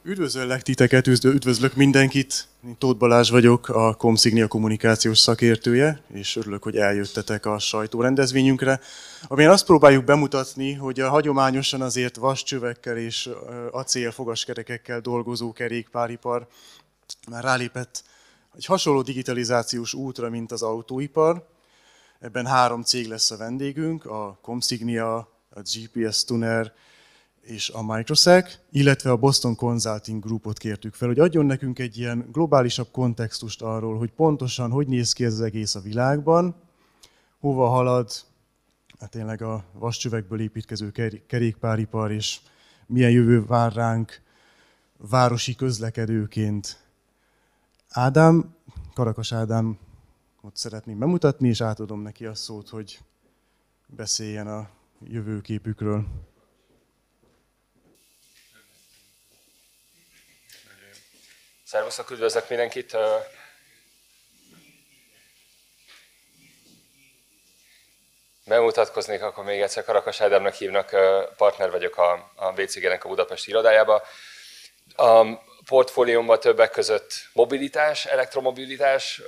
Üdvözöllek titeket, üdvözlök mindenkit. Én Tóth Balázs vagyok, a Comsignia kommunikációs szakértője, és örülök, hogy eljöttetek a sajtórendezvényünkre, amelyen azt próbáljuk bemutatni, hogy a hagyományosan azért vascsövekkel és acélfogaskerekekkel dolgozó kerékpáripar már rálépett egy hasonló digitalizációs útra, mint az autóipar. Ebben 3 cég lesz a vendégünk, a Comsignia, a GPS Tuner és a Microsec, illetve a Boston Consulting Groupot kértük fel, hogy adjon nekünk egy ilyen globálisabb kontextust arról, hogy pontosan hogy néz ki ez az egész a világban, hova halad tényleg a vascsövekből építkező kerékpáripar, és milyen jövő vár ránk városi közlekedőként. Karakas Ádámot szeretném bemutatni, és átadom neki a szót, hogy beszéljen a jövőképükről. Szervusztok, üdvözlök mindenkit! Bemutatkoznék, akkor még egyszer Karakas Ádámnak hívnak, partner vagyok a BCG-nek a budapesti irodájába. A portfóliómban többek között mobilitás, elektromobilitás,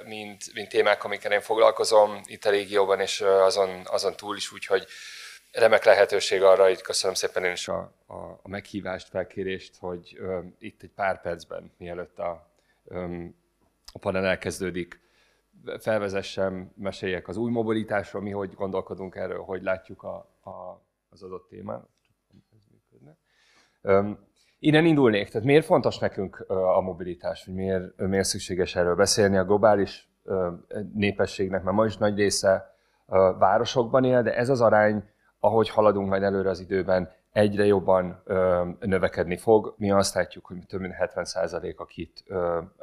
mint témák, amikkel én foglalkozom itt a régióban, és azon túl is, úgyhogy remek lehetőség arra, hogy köszönöm szépen én is a meghívást, felkérést, hogy itt egy pár percben, mielőtt a panel elkezdődik, felvezessem, meséljek az új mobilitásról, mi hogy gondolkodunk erről, hogy látjuk az adott témát. Innen indulnék, tehát miért fontos nekünk a mobilitás, hogy miért szükséges erről beszélni? A globális népességnek már ma is nagy része városokban él, de ez az arány, ahogy haladunk majd előre az időben, egyre jobban növekedni fog. Mi azt látjuk, hogy több mint 70% akit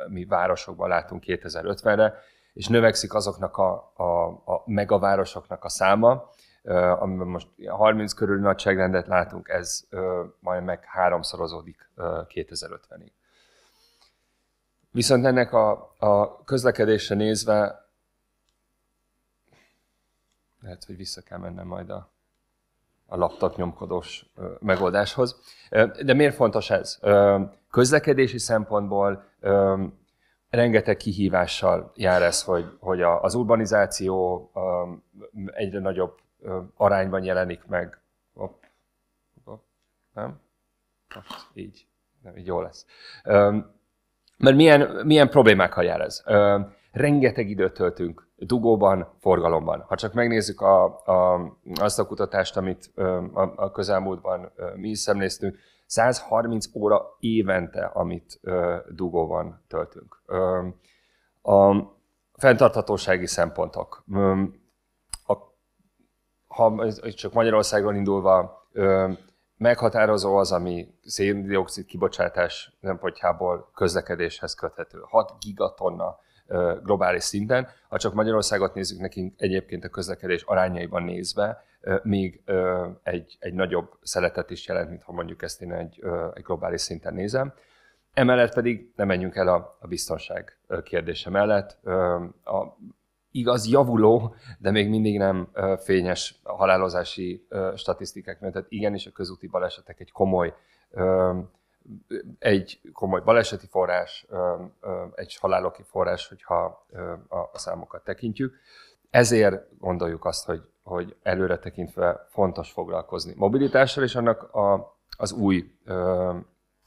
mi városokban látunk 2050-re, és növekszik azoknak a megavárosoknak a száma, amiben most 30 körül nagyságrendet látunk, ez majd meg 3-szorozódik 2050-ig. Viszont ennek a közlekedésre nézve, lehet, hogy vissza kell mennem majd a laptop nyomkodós megoldáshoz. De miért fontos ez? Közlekedési szempontból rengeteg kihívással jár ez, hogy az urbanizáció egyre nagyobb arányban jelenik meg. Nem? Így jó lesz. Mert milyen problémákkal jár ez? Rengeteg időt töltünk dugóban, forgalomban. Ha csak megnézzük azt a kutatást, amit a közelmúltban mi is szemléztünk, 130 óra évente, amit dugóban töltünk. A fenntarthatósági szempontok. Ha csak Magyarországról indulva, meghatározó az, ami szén-dioxid kibocsátás szempontjából közlekedéshez köthető. 6 gigatonna globális szinten. Ha csak Magyarországot nézzük, nekünk egyébként a közlekedés arányaiban nézve, még egy nagyobb szeletet is jelent, mint ha mondjuk ezt én egy globális szinten nézem. Emellett pedig nem menjünk el a biztonság kérdése mellett. Igaz, javuló, de még mindig nem fényes a halálozási statisztikák, mert tehát igenis a közúti balesetek egy komoly baleseti forrás, egy haláloki forrás, hogyha a számokat tekintjük. Ezért gondoljuk azt, hogy előre tekintve fontos foglalkozni mobilitással és annak az új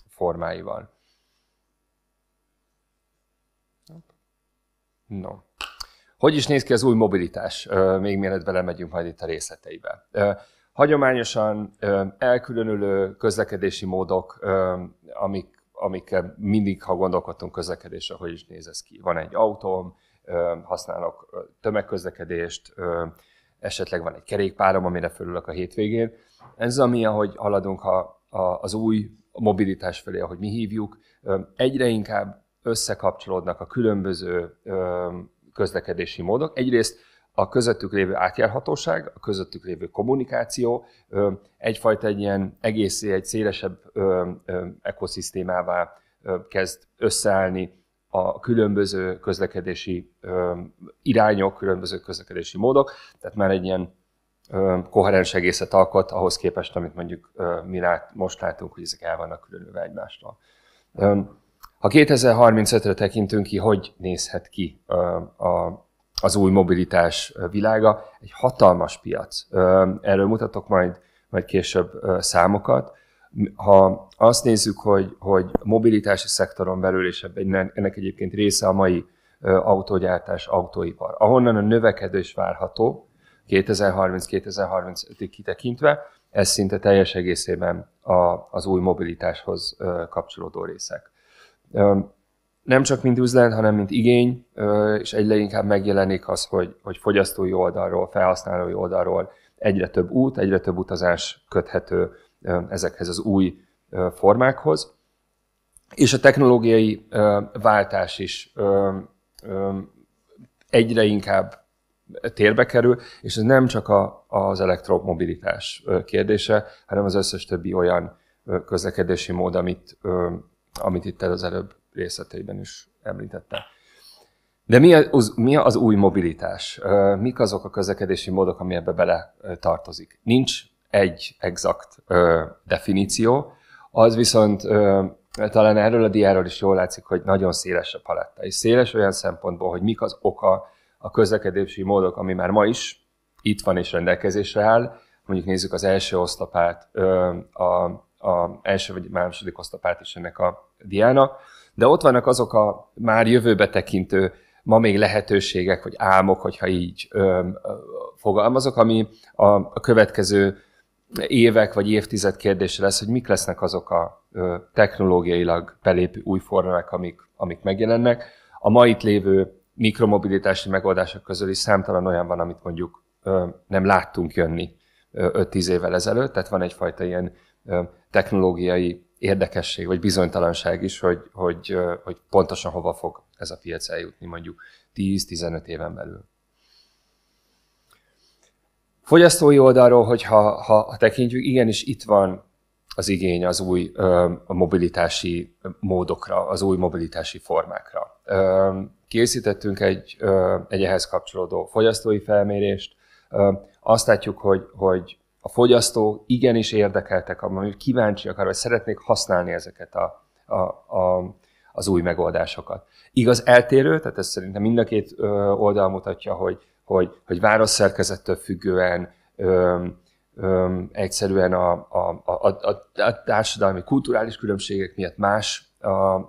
formáival. No. Hogy is néz ki az új mobilitás? Még mielőtt belemegyünk majd itt a részleteibe. Hagyományosan elkülönülő közlekedési módok, amikkel mindig, ha gondolkodtunk közlekedésre, hogy is néz ez ki. Van egy autóm, használok tömegközlekedést, esetleg van egy kerékpárom, amire fölülök a hétvégén. Ez ami, ahogy haladunk az új mobilitás felé, ahogy mi hívjuk, egyre inkább összekapcsolódnak a különböző közlekedési módok. Egyrészt a közöttük lévő átjárhatóság, a közöttük lévő kommunikáció egyfajta egy ilyen egészé, egy szélesebb ekoszisztémává kezd összeállni a különböző közlekedési irányok, különböző közlekedési módok, tehát már egy ilyen koherens egészet alkot, ahhoz képest, amit mondjuk most látunk, hogy ezek el vannak különülve egymástól. Ha 2035-re tekintünk ki, hogy nézhet ki az új mobilitás világa? Egy hatalmas piac. Erről mutatok majd később számokat. Ha azt nézzük, hogy mobilitási szektoron belül, és ennek egyébként része a mai autógyártás, autóipar, ahonnan a növekedés várható 2030-2035-ig kitekintve, ez szinte teljes egészében az új mobilitáshoz kapcsolódó részek. Nem csak mint üzlet, hanem mint igény, és egyre inkább megjelenik az, hogy fogyasztói oldalról, felhasználói oldalról egyre több út, egyre több utazás köthető ezekhez az új formákhoz. És a technológiai váltás is egyre inkább térbe kerül, és ez nem csak az elektromobilitás kérdése, hanem az összes többi olyan közlekedési mód, amit itt az előbb részleteiben is említettem. De mi az új mobilitás? Mik azok a közlekedési módok, ami ebbe bele tartozik? Nincs egy exakt definíció, az viszont talán erről a diáról is jól látszik, hogy nagyon széles a paletta. És széles olyan szempontból, hogy mik az oka a közlekedési módok, ami már ma is itt van és rendelkezésre áll. Mondjuk nézzük az első oszlopát, a első vagy második oszlopát is ennek a diának. De ott vannak azok a már jövőbe tekintő, ma még lehetőségek, vagy álmok, hogyha így fogalmazok, ami a következő évek vagy évtized kérdése lesz, hogy mik lesznek azok a technológiailag belépő új formák, amik megjelennek. A ma itt lévő mikromobilitási megoldások közül is számtalan olyan van, amit mondjuk nem láttunk jönni 5-10 évvel ezelőtt, tehát van egyfajta ilyen technológiai érdekesség, vagy bizonytalanság is, hogy pontosan hova fog ez a piac eljutni mondjuk 10-15 éven belül. Fogyasztói oldalról, hogyha tekintjük, igenis itt van az igény az új mobilitási módokra, az új mobilitási formákra. Készítettünk egy ehhez kapcsolódó fogyasztói felmérést. Azt látjuk, hogy a fogyasztók igenis érdekeltek, hogy kíváncsiak arra, hogy szeretnék használni ezeket az új megoldásokat. Igaz, eltérő, tehát ez szerintem mind a két oldal mutatja, hogy városszerkezettől függően egyszerűen a társadalmi, kulturális különbségek miatt más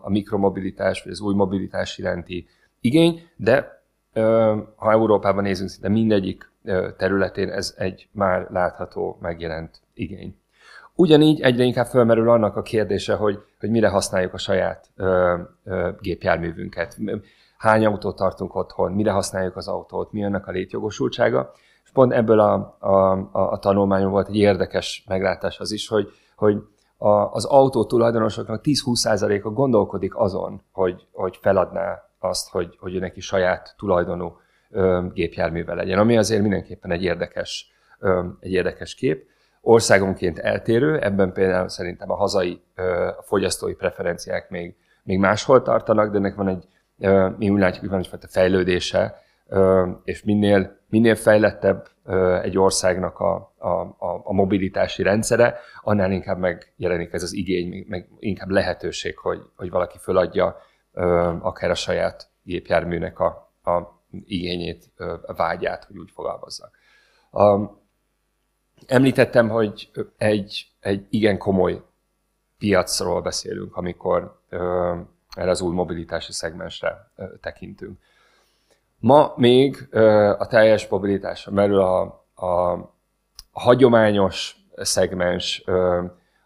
a mikromobilitás, vagy az új mobilitás iránti igény, de ha Európában nézünk, szinte mindegyik területén ez egy már látható, megjelent igény. Ugyanígy egyre inkább felmerül annak a kérdése, hogy mire használjuk a saját gépjárművünket. Hány autót tartunk otthon, mire használjuk az autót, mi annak a létjogosultsága. És pont ebből a tanulmányon volt egy érdekes meglátás az is, hogy az autó tulajdonosoknak 10-20%-a gondolkodik azon, hogy feladná azt, hogy neki saját tulajdonú gépjárműve legyen, ami azért mindenképpen egy érdekes kép. Országonként eltérő, ebben például szerintem a hazai fogyasztói preferenciák még máshol tartanak, de ennek van mi úgy látjuk, hogy van egyfajta fejlődése, és minél fejlettebb egy országnak a mobilitási rendszere, annál inkább megjelenik ez az igény, meg inkább lehetőség, hogy valaki föladja akár a saját gépjárműnek a igényét, a vágyát, hogy úgy fogalmazzak. Említettem, hogy egy igen komoly piacról beszélünk, amikor erre az új mobilitási szegmensre tekintünk. Ma még a teljes mobilitáson belül a hagyományos szegmens,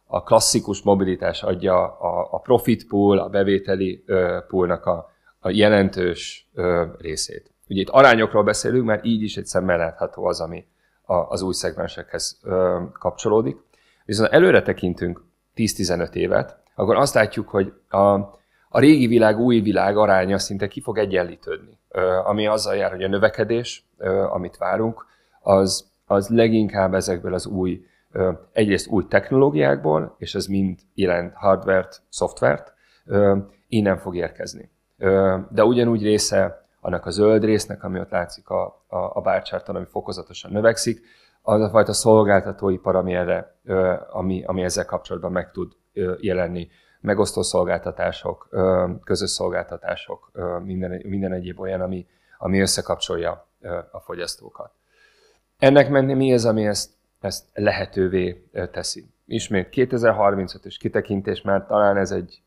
a klasszikus mobilitás adja a profit pool, a bevételi poolnak a jelentős részét. Ugye itt arányokról beszélünk, mert így is egy szemmel látható az, ami az új szegmensekhez kapcsolódik. Viszont előre tekintünk 10-15 évet, akkor azt látjuk, hogy a régi világ, új világ aránya szinte ki fog egyenlítődni. Ami azzal jár, hogy a növekedés, amit várunk, az leginkább ezekből az egyrészt új technológiákból, és ez mind jelent hardware-t, szoftvert, innen fog érkezni. De ugyanúgy része annak a zöld résznek, ami ott látszik a bárcsárton, ami fokozatosan növekszik, az a fajta szolgáltatóipar, ami ezzel kapcsolatban meg tud jelenni. Megosztó szolgáltatások, közös szolgáltatások, minden egyéb olyan, ami összekapcsolja a fogyasztókat. Ennek mentén mi az, ami ezt lehetővé teszi? Ismét 2035-ös kitekintés, mert talán ez egy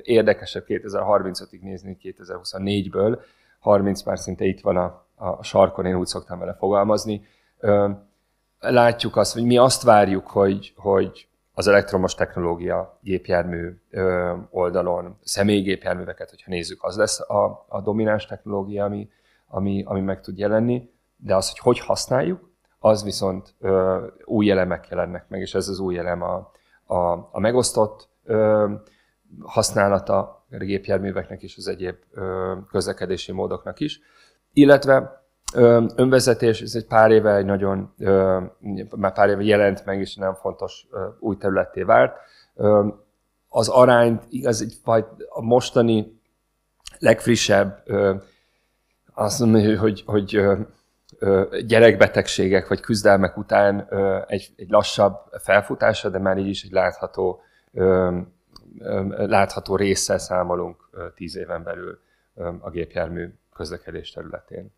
érdekesebb 2035-ig nézni 2024-ből. 30 már szinte itt van a sarkon, én úgy szoktam vele fogalmazni. Látjuk azt, hogy mi azt várjuk, hogy az elektromos technológia gépjármű oldalon, személygépjárműveket, hogyha nézzük, az lesz a domináns technológia, ami meg tud jelenni, de az, hogy használjuk, az viszont új elemek jelennek meg, és ez az új elem a megosztott használata a gépjárműveknek és az egyéb közlekedési módoknak is. Illetve önvezetés, ez egy pár éve már pár éve jelent meg, és nem fontos új területté vált. Az arányt, igaz, a mostani legfrissebb, azt mondom, hogy gyerekbetegségek vagy küzdelmek után egy lassabb felfutása, de már így is egy látható résszel számolunk 10 éven belül a gépjármű közlekedés területén.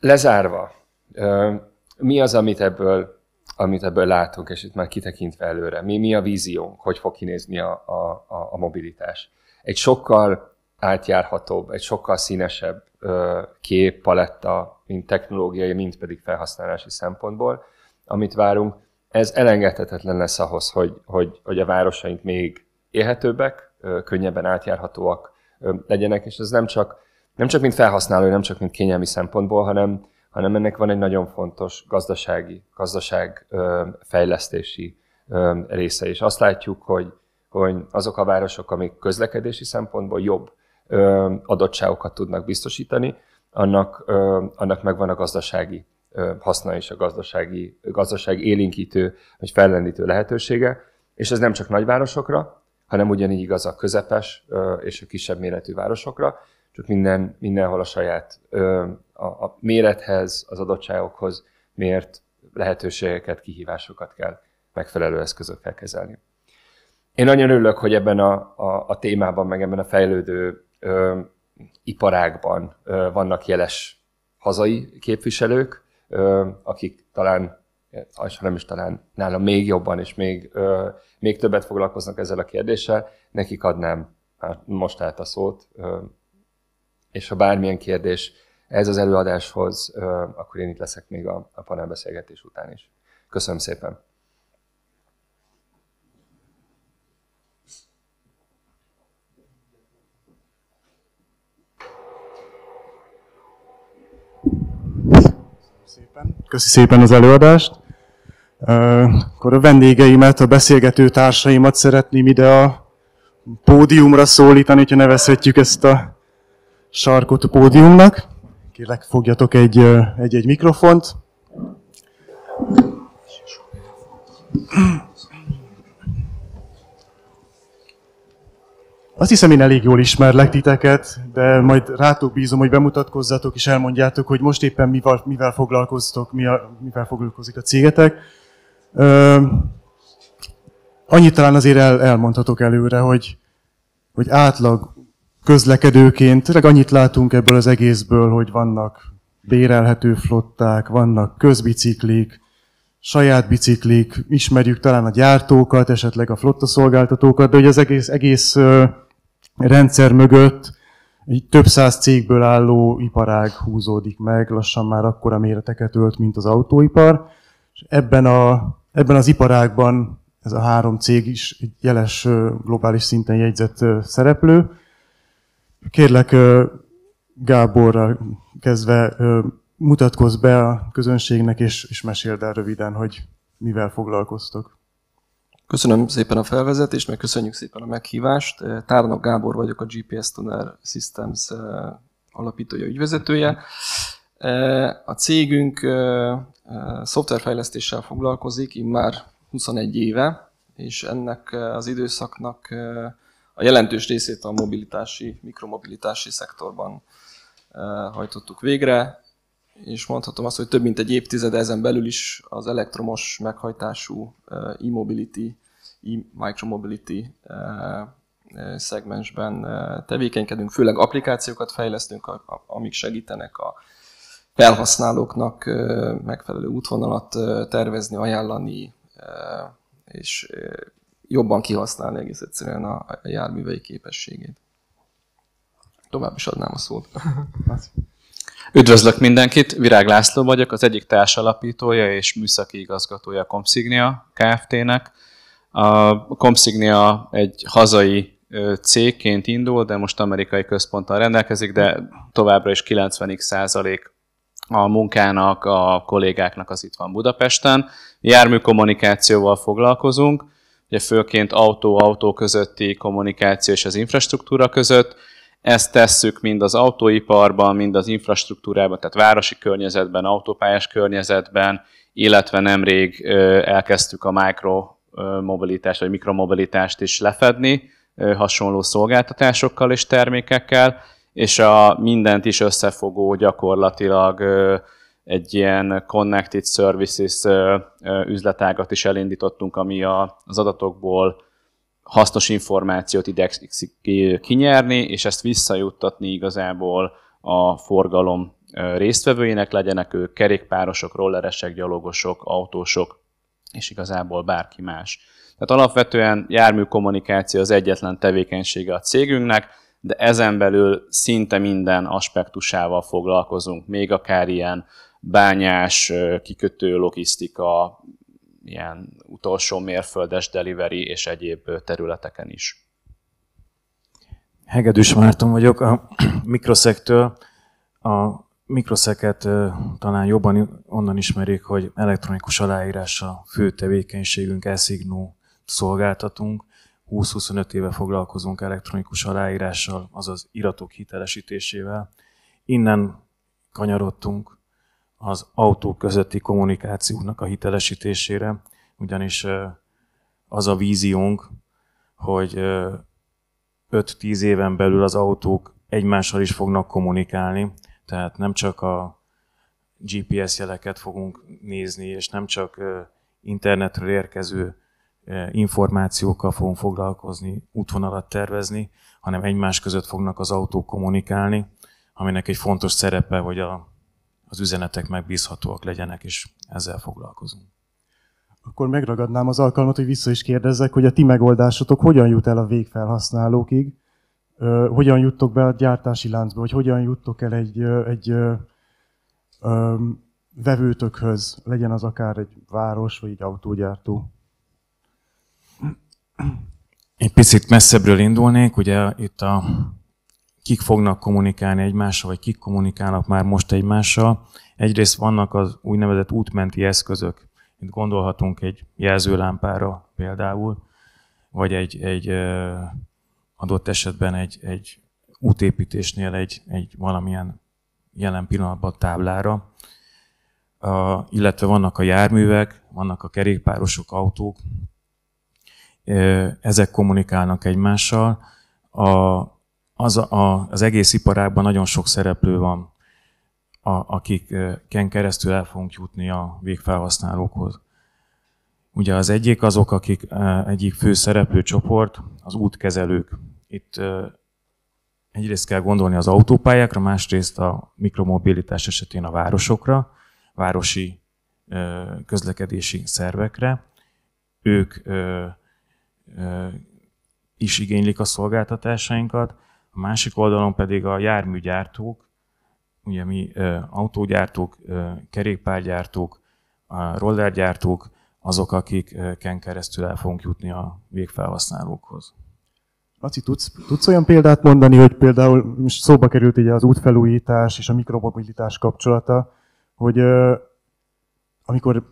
Lezárva, mi az, amit ebből látunk, és itt már kitekintve előre? Mi a víziónk, hogy fog kinézni a mobilitás? Egy sokkal átjárhatóbb, egy sokkal színesebb képpaletta, mind technológiai, mind pedig felhasználási szempontból, amit várunk. Ez elengedhetetlen lesz ahhoz, hogy a városaink még élhetőbbek, könnyebben átjárhatóak legyenek, és ez nem csak mint felhasználó, nem csak mint kényelmi szempontból, hanem ennek van egy nagyon fontos gazdaságfejlesztési része is. Azt látjuk, hogy azok a városok, amik közlekedési szempontból jobb adottságokat tudnak biztosítani, annak megvan a gazdasági haszna és a gazdasági élénkítő vagy fellendítő lehetősége, és ez nem csak nagyvárosokra, hanem ugyanígy igaz a közepes és a kisebb méretű városokra, csak mindenhol a saját a mérethez, az adottságokhoz mért lehetőségeket, kihívásokat kell megfelelő eszközökkel kezelni. Én nagyon örülök, hogy ebben a témában, meg ebben a fejlődő iparágban vannak jeles hazai képviselők, akik talán nálam még jobban és még többet foglalkoznak ezzel a kérdéssel, nekik adnám most át a szót, és ha bármilyen kérdés ez az előadáshoz, akkor én itt leszek még a panelbeszélgetés után is. Köszönöm szépen! Köszi szépen az előadást. Akkor a vendégeimet, a beszélgető társaimat szeretném ide a pódiumra szólítani, hogyha nevezhetjük ezt a sarkot a pódiumnak. Kérlek, fogjatok egy mikrofont. Azt hiszem, én elég jól ismerlek titeket, de majd rátok bízom, hogy bemutatkozzatok és elmondjátok, hogy most éppen mivel foglalkoztok, mivel foglalkozik a cégetek. Annyit talán azért elmondhatok előre, hogy átlag közlekedőként tényleg annyit látunk ebből az egészből, hogy vannak bérelhető flották, vannak közbiciklik, saját biciklik, ismerjük talán a gyártókat, esetleg a flottaszolgáltatókat, de hogy az egész rendszer mögött egy több száz cégből álló iparág húzódik meg, lassan már akkora méreteket ölt, mint az autóipar. És ebben az iparágban ez a 3 cég is egy jeles globális szinten jegyzett szereplő. Kérlek, Gáborral kezdve mutatkozz be a közönségnek, és meséld el röviden, hogy mivel foglalkoztok. Köszönöm szépen a felvezetést, meg köszönjük szépen a meghívást. Tárnok Gábor vagyok, a GPS Tuner Systems alapítója, ügyvezetője. A cégünk szoftverfejlesztéssel foglalkozik immár 21 éve, és ennek az időszaknak a jelentős részét a mikromobilitási szektorban hajtottuk végre. és mondhatom azt, hogy több mint egy évtized ezen belül is az elektromos meghajtású e-mobility, e-micromobility szegmensben tevékenykedünk, főleg applikációkat fejlesztünk, amik segítenek a felhasználóknak megfelelő útvonalat tervezni, ajánlani, és jobban kihasználni egész egyszerűen a járművei képességét. Tovább is adnám a szót. Üdvözlök mindenkit, Virág László vagyok, az egyik társalapítója és műszaki igazgatója a Comsignia Kft-nek. A Comsignia egy hazai cégként indul, de most amerikai központtal rendelkezik, de továbbra is 90% a munkának, a kollégáknak az itt van Budapesten. Járműkommunikációval foglalkozunk, ugye főként autó-autó közötti kommunikáció és az infrastruktúra között. Ezt tesszük mind az autóiparban, mind az infrastruktúrában, tehát városi környezetben, autópályás környezetben, illetve nemrég elkezdtük a mikromobilitást vagy mikromobilitást is lefedni, hasonló szolgáltatásokkal és termékekkel, és a mindent is összefogó gyakorlatilag egy ilyen Connected Services üzletágat is elindítottunk, ami az adatokból hasznos információt igyekszik kinyerni, és ezt visszajuttatni igazából a forgalom résztvevőinek, legyenek ők kerékpárosok, rolleresek, gyalogosok, autósok, és igazából bárki más. Tehát alapvetően járműkommunikáció az egyetlen tevékenysége a cégünknek, de ezen belül szinte minden aspektusával foglalkozunk, még akár ilyen bányás, kikötő, logisztika, ilyen utolsó mérföldes delivery és egyéb területeken is. Hegedűs Márton vagyok, a Microsec-től. A Microsec-et talán jobban onnan ismerik, hogy elektronikus aláírás a fő tevékenységünk, e-signó szolgáltatunk. 20-25 éve foglalkozunk elektronikus aláírással, azaz iratok hitelesítésével. Innen kanyarodtunk az autók közötti kommunikációnak a hitelesítésére, ugyanis az a víziónk, hogy 5-10 éven belül az autók egymással is fognak kommunikálni, tehát nem csak a GPS jeleket fogunk nézni, és nem csak internetről érkező információkkal fogunk foglalkozni, útvonalat tervezni, hanem egymás között fognak az autók kommunikálni, aminek egy fontos szerepe, hogy az üzenetek megbízhatóak legyenek, és ezzel foglalkozunk. Akkor megragadnám az alkalmat, hogy vissza is kérdezzek, hogy a ti megoldásotok hogyan jut el a végfelhasználókig, hogyan juttok be a gyártási láncba, vagy hogyan juttok el egy vevőtökhöz, legyen az akár egy város, vagy egy autógyártó. Egy picit messzebbről indulnék, ugye itt kik fognak kommunikálni egymással, vagy kik kommunikálnak már most egymással. Egyrészt vannak az úgynevezett útmenti eszközök. Itt gondolhatunk egy jelzőlámpára például, vagy egy adott esetben egy útépítésnél egy valamilyen jelen pillanatban táblára. Illetve vannak a járművek, vannak a kerékpárosok, autók. Ezek kommunikálnak egymással. Az egész iparágban nagyon sok szereplő van, akiken keresztül el fogunk jutni a végfelhasználókhoz. Ugye az egyik azok, akik egyik fő szereplő csoport, az útkezelők. Itt egyrészt kell gondolni az autópályákra, másrészt a mikromobilitás esetén a városokra, városi közlekedési szervekre. Ők is igénylik a szolgáltatásainkat. A másik oldalon pedig a járműgyártók, ugye mi autógyártók, kerékpárgyártók, rollergyártók, azok, akiken keresztül el fogunk jutni a végfelhasználókhoz. Laci, tudsz olyan példát mondani, hogy például most szóba került ugye az útfelújítás és a mikromobilitás kapcsolata, hogy amikor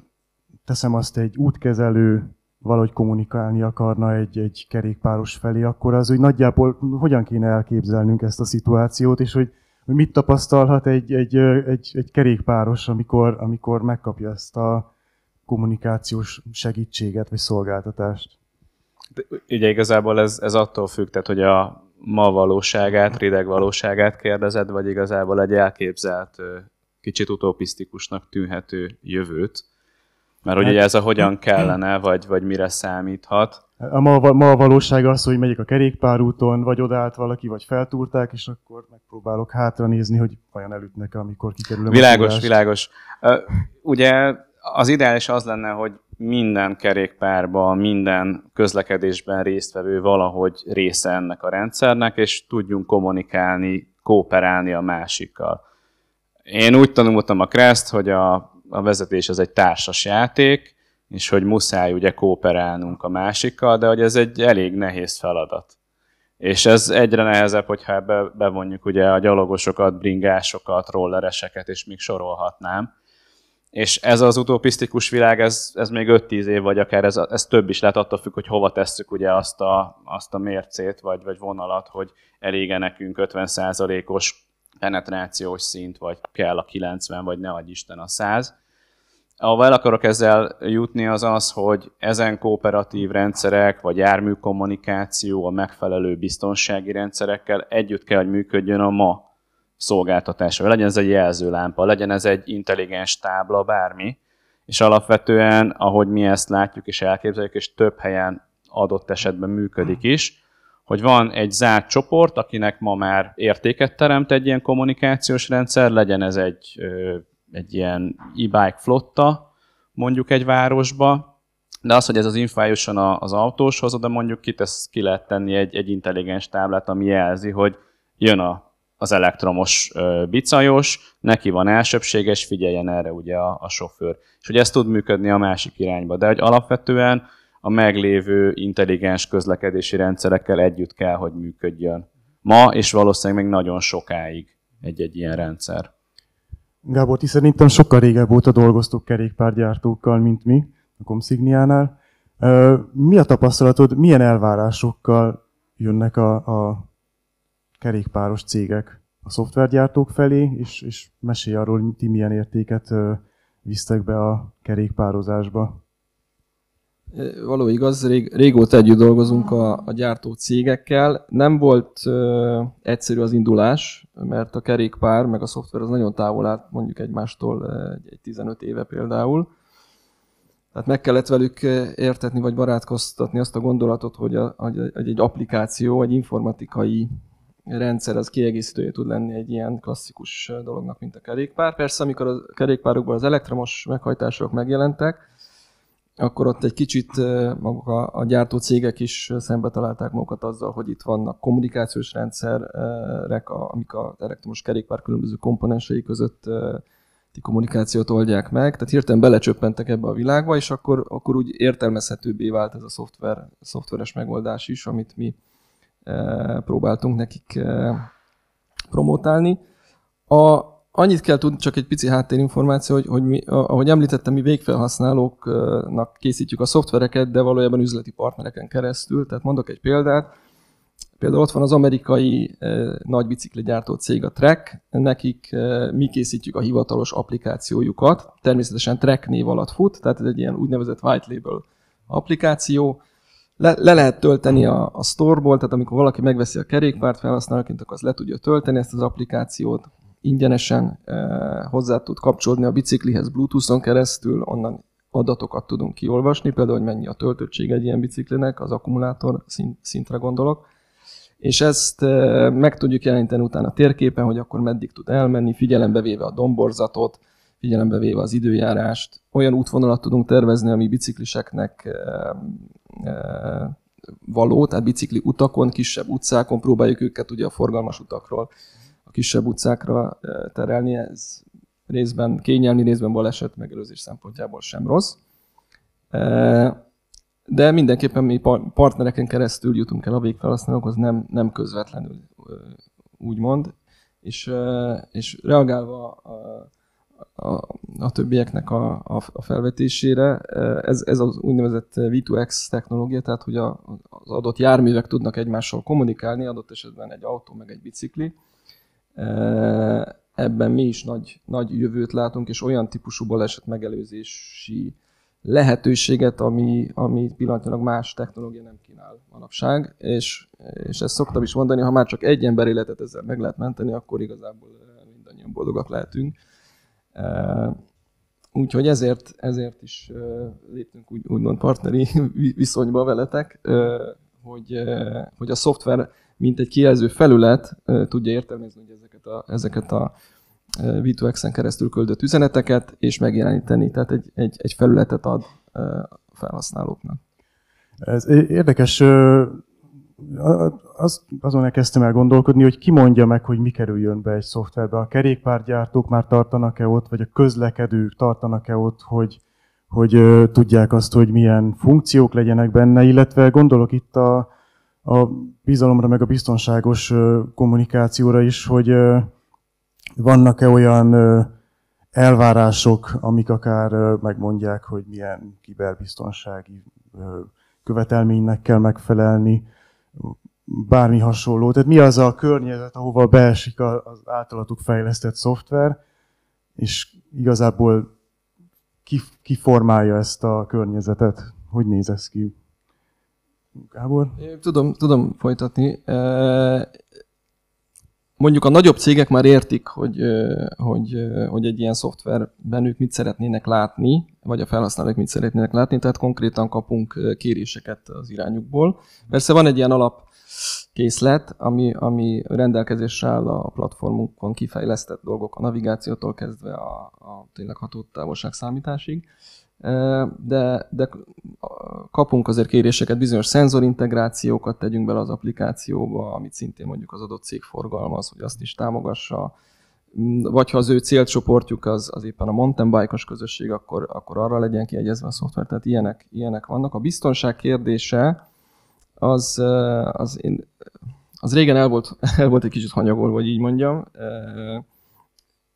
teszem azt, egy útkezelő valahogy kommunikálni akarna egy kerékpáros felé, akkor az, hogy nagyjából hogyan kéne elképzelnünk ezt a szituációt, és hogy mit tapasztalhat egy kerékpáros, amikor megkapja ezt a kommunikációs segítséget vagy szolgáltatást. De ugye igazából ez attól függ, tehát hogy a ma valóságát, rideg valóságát kérdezed, vagy igazából egy elképzelt kicsit utopisztikusnak tűnhető jövőt, mert ugye ez a hogyan kellene, vagy mire számíthat. Ma a valóság az, hogy megyek a kerékpárúton, vagy odállt valaki, vagy feltúrták, és akkor megpróbálok hátra nézni, hogy vajon elütnek, amikor kikerülöm. Világos. Ugye az ideális az lenne, hogy minden kerékpárban, minden közlekedésben résztvevő valahogy része ennek a rendszernek, és tudjunk kommunikálni, kooperálni a másikkal. Én úgy tanultam a Crest, hogy a vezetés az egy társas játék, és hogy muszáj ugye kooperálnunk a másikkal, de hogy ez egy elég nehéz feladat. És ez egyre nehezebb, hogyha ebbe bevonjuk ugye a gyalogosokat, bringásokat, rollereseket, és még sorolhatnám. És ez az utopisztikus világ, ez még 5-10 év, vagy akár ez több is lehet, attól függ, hogy hova tesszük ugye azt a mércét, vagy vonalat, hogy elége nekünk 50%-os penetrációs szint, vagy kell a 90, vagy ne adj Isten a 100. Ahol el akarok ezzel jutni az az, hogy ezen kooperatív rendszerek, vagy járműkommunikáció a megfelelő biztonsági rendszerekkel együtt kell, hogy működjön a ma szolgáltatása. Legyen ez egy jelzőlámpa, legyen ez egy intelligens tábla, bármi, és alapvetően, ahogy mi ezt látjuk és elképzeljük, és több helyen adott esetben működik is, hogy van egy zárt csoport, akinek ma már értéket teremt egy ilyen kommunikációs rendszer, legyen ez egy ilyen e-bike flotta, mondjuk egy városba, de az, hogy ez az info jusson az autóshoz, oda mondjuk ki lehet tenni egy intelligens táblát, ami jelzi, hogy jön az elektromos bicajos, neki van elsőbséges, figyeljen erre ugye a sofőr. És hogy ez tud működni a másik irányba, de hogy alapvetően a meglévő intelligens közlekedési rendszerekkel együtt kell, hogy működjön. Ma, és valószínűleg még nagyon sokáig egy ilyen rendszer. Gábor, ti szerintem sokkal régebb óta dolgoztok kerékpárgyártókkal, mint mi a Comsigniánál. Mi a tapasztalatod, milyen elvárásokkal jönnek a kerékpáros cégek a szoftvergyártók felé, és mesélj arról, hogy ti milyen értéket visztek be a kerékpározásba? Való igaz, régóta együtt dolgozunk a gyártó cégekkel. Nem volt egyszerű az indulás, mert a kerékpár meg a szoftver az nagyon távol állt mondjuk egymástól egy 15 éve például. Tehát meg kellett velük értetni vagy barátkoztatni azt a gondolatot, hogy egy applikáció, egy informatikai rendszer az kiegészítője tud lenni egy ilyen klasszikus dolognak, mint a kerékpár. Persze, amikor a kerékpárokból az elektromos meghajtások megjelentek, akkor ott egy kicsit maguk a gyártó cégek is szembe találták magukat azzal, hogy itt vannak kommunikációs rendszerek, amik az elektromos kerékpár különböző komponensei között kommunikációt oldják meg. Tehát hirtelen belecsöppentek ebbe a világba, és akkor úgy értelmezhetőbbé vált ez a szoftveres megoldás is, amit mi próbáltunk nekik promotálni. Annyit kell tudni, csak egy pici háttérinformáció, hogy mi, ahogy említettem, mi végfelhasználóknak készítjük a szoftvereket, de valójában üzleti partnereken keresztül. Tehát mondok egy példát. Például ott van az amerikai nagy bicikligyártó cég, a Trek. Nekik mi készítjük a hivatalos applikációjukat. Természetesen Trek név alatt fut, tehát ez egy ilyen úgynevezett white label applikáció. Le lehet tölteni a storeból, tehát amikor valaki megveszi a kerékpárt felhasználóként, akkor az le tudja tölteni ezt az applikációt. Ingyenesen hozzá tud kapcsolódni a biciklihez Bluetooth-on keresztül, onnan adatokat tudunk kiolvasni, például, hogy mennyi a töltöttség egy ilyen biciklinek, az akkumulátor szintre gondolok. És ezt meg tudjuk jelenteni utána térképen, hogy akkor meddig tud elmenni, figyelembe véve a domborzatot, figyelembe véve az időjárást. Olyan útvonalat tudunk tervezni, ami bicikliseknek való, tehát bicikli utakon, kisebb utcákon próbáljuk őket ugye a forgalmas utakról a kisebb utcákra terelni. Ez részben kényelmi, részben baleset megelőzés szempontjából sem rossz. De mindenképpen mi partnereken keresztül jutunk el a végfelhasználókhoz, nem közvetlenül, úgymond. És reagálva a többieknek a felvetésére, ez az úgynevezett V2X technológia, tehát hogy az adott járművek tudnak egymással kommunikálni, adott esetben egy autó meg egy bicikli. Ebben mi is nagy jövőt látunk, és olyan típusú baleset megelőzési lehetőséget, ami pillanatnyilag más technológia nem kínál manapság, és ezt szoktam is mondani, ha már csak egy ember életet ezzel meg lehet menteni, akkor igazából mindannyian boldogak lehetünk. Úgyhogy ezért is léptünk úgymond partneri viszonyba veletek, hogy a szoftver, mint egy kijelző felület tudja értelmezni ezeket a V2X-en keresztül küldött üzeneteket, és megjeleníteni, tehát egy felületet ad a felhasználóknak. Ez érdekes, azon elkezdtem el gondolkodni, hogy ki mondja meg, hogy mi kerüljön be egy szoftverbe. A kerékpárgyártók már tartanak-e ott, vagy a közlekedők tartanak-e ott, hogy tudják azt, hogy milyen funkciók legyenek benne, illetve gondolok itt a bizalomra, meg a biztonságos kommunikációra is, hogy vannak-e olyan elvárások, amik akár megmondják, hogy milyen kiberbiztonsági követelménynek kell megfelelni, bármi hasonló. Tehát mi az a környezet, ahova beesik az általatuk fejlesztett szoftver, és igazából ki formálja ezt a környezetet? Hogy néz ez ki? Gábor? Tudom folytatni. Mondjuk a nagyobb cégek már értik, hogy egy ilyen szoftverben ők mit szeretnének látni, vagy a felhasználók mit szeretnének látni, tehát konkrétan kapunk kéréseket az irányukból. Persze van egy ilyen alapkészlet, ami rendelkezésre áll a platformunkon kifejlesztett dolgok, a navigációtól kezdve a tényleg hatótávolság számításig. De kapunk azért kéréseket, bizonyos szenzorintegrációkat tegyünk bele az applikációba, amit szintén mondjuk az adott cég forgalmaz, hogy azt is támogassa. Vagy ha az ő célcsoportjuk az éppen a mountain bike-os közösség, akkor arra legyen kiegyezve a szoftver. Tehát ilyenek vannak. A biztonság kérdése az régen el volt egy kicsit hanyagolva, hogy így mondjam.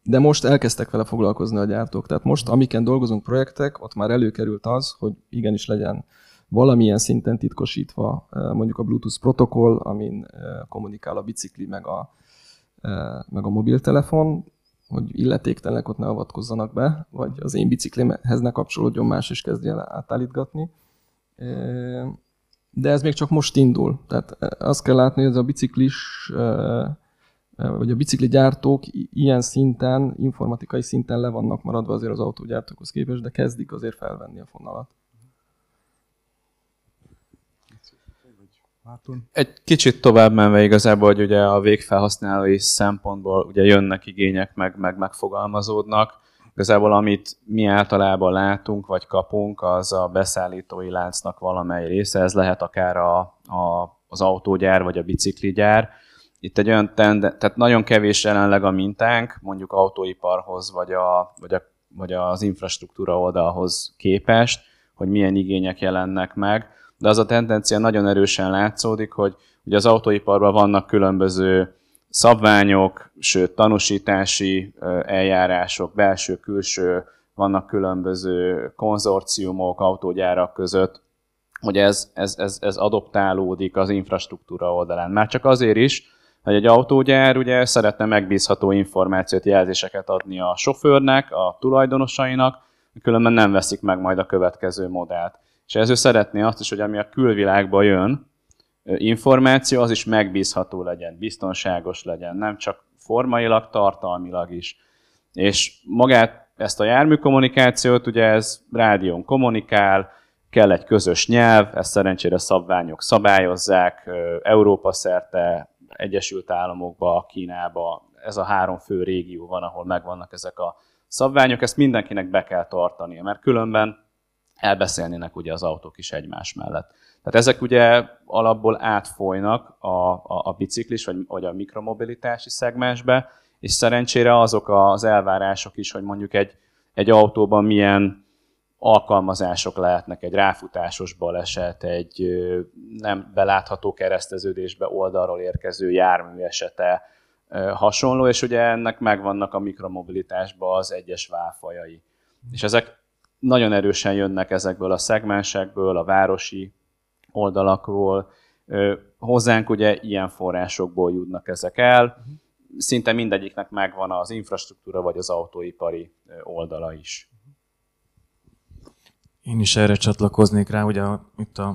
De most elkezdtek vele foglalkozni a gyártók. Tehát most, amiken dolgozunk projektek, ott már előkerült az, hogy igenis legyen valamilyen szinten titkosítva mondjuk a Bluetooth protokoll, amin kommunikál a bicikli meg a mobiltelefon, hogy illetéktelenek ott ne avatkozzanak be, vagy az én biciklimhez ne kapcsolódjon más, és kezdje el átállítgatni. De ez még csak most indul. Tehát azt kell látni, hogy ez a biciklis vagy a bicikligyártók ilyen szinten, informatikai szinten le vannak maradva azért az autógyártókhoz képest, de kezdik azért felvenni a fonalat. Egy kicsit tovább menve igazából, hogy ugye a végfelhasználói szempontból ugye jönnek igények, meg megfogalmazódnak. Igazából amit mi általában látunk, vagy kapunk, az a beszállítói láncnak valamely része. Ez lehet akár az autógyár, vagy a bicikligyár. Itt egy olyan tehát nagyon kevés jelenleg a mintánk, mondjuk autóiparhoz, vagy az infrastruktúra oldalhoz képest, hogy milyen igények jelennek meg. De az a tendencia nagyon erősen látszódik, hogy ugye az autóiparban vannak különböző szabványok, sőt tanúsítási eljárások, belső-külső, vannak különböző konzorciumok autógyárak között, hogy ez adoptálódik az infrastruktúra oldalán. Már csak azért is, hogy egy autógyár ugye szeretne megbízható információt, jelzéseket adni a sofőrnek, a tulajdonosainak, különben nem veszik meg majd a következő modellt. És ezért szeretné azt is, hogy ami a külvilágba jön, információ, az is megbízható legyen, biztonságos legyen, nem csak formailag, tartalmilag is. És magát ezt a járműkommunikációt, ugye ez rádión kommunikál, kell egy közös nyelv, ezt szerencsére szabványok szabályozzák, Európa szerte, Egyesült Államokba, Kínába, ez a 3 fő régió van, ahol megvannak ezek a szabványok, ezt mindenkinek be kell tartania, mert különben elbeszélnének ugye az autók is egymás mellett. Tehát ezek ugye alapból átfolynak a biciklis vagy a mikromobilitási szegmensbe, és szerencsére azok az elvárások is, hogy mondjuk egy autóban milyen alkalmazások lehetnek, egy ráfutásos baleset, egy nem belátható kereszteződésbe oldalról érkező jármű esete, hasonló, és ugye ennek megvannak a mikromobilitásban az egyes válfajai. És ezek nagyon erősen jönnek ezekből a szegmensekből, a városi oldalakról. Hozzánk ugye ilyen forrásokból jutnak ezek el. Szinte mindegyiknek megvan az infrastruktúra vagy az autóipari oldala is. Én is erre csatlakoznék rá, hogy itt az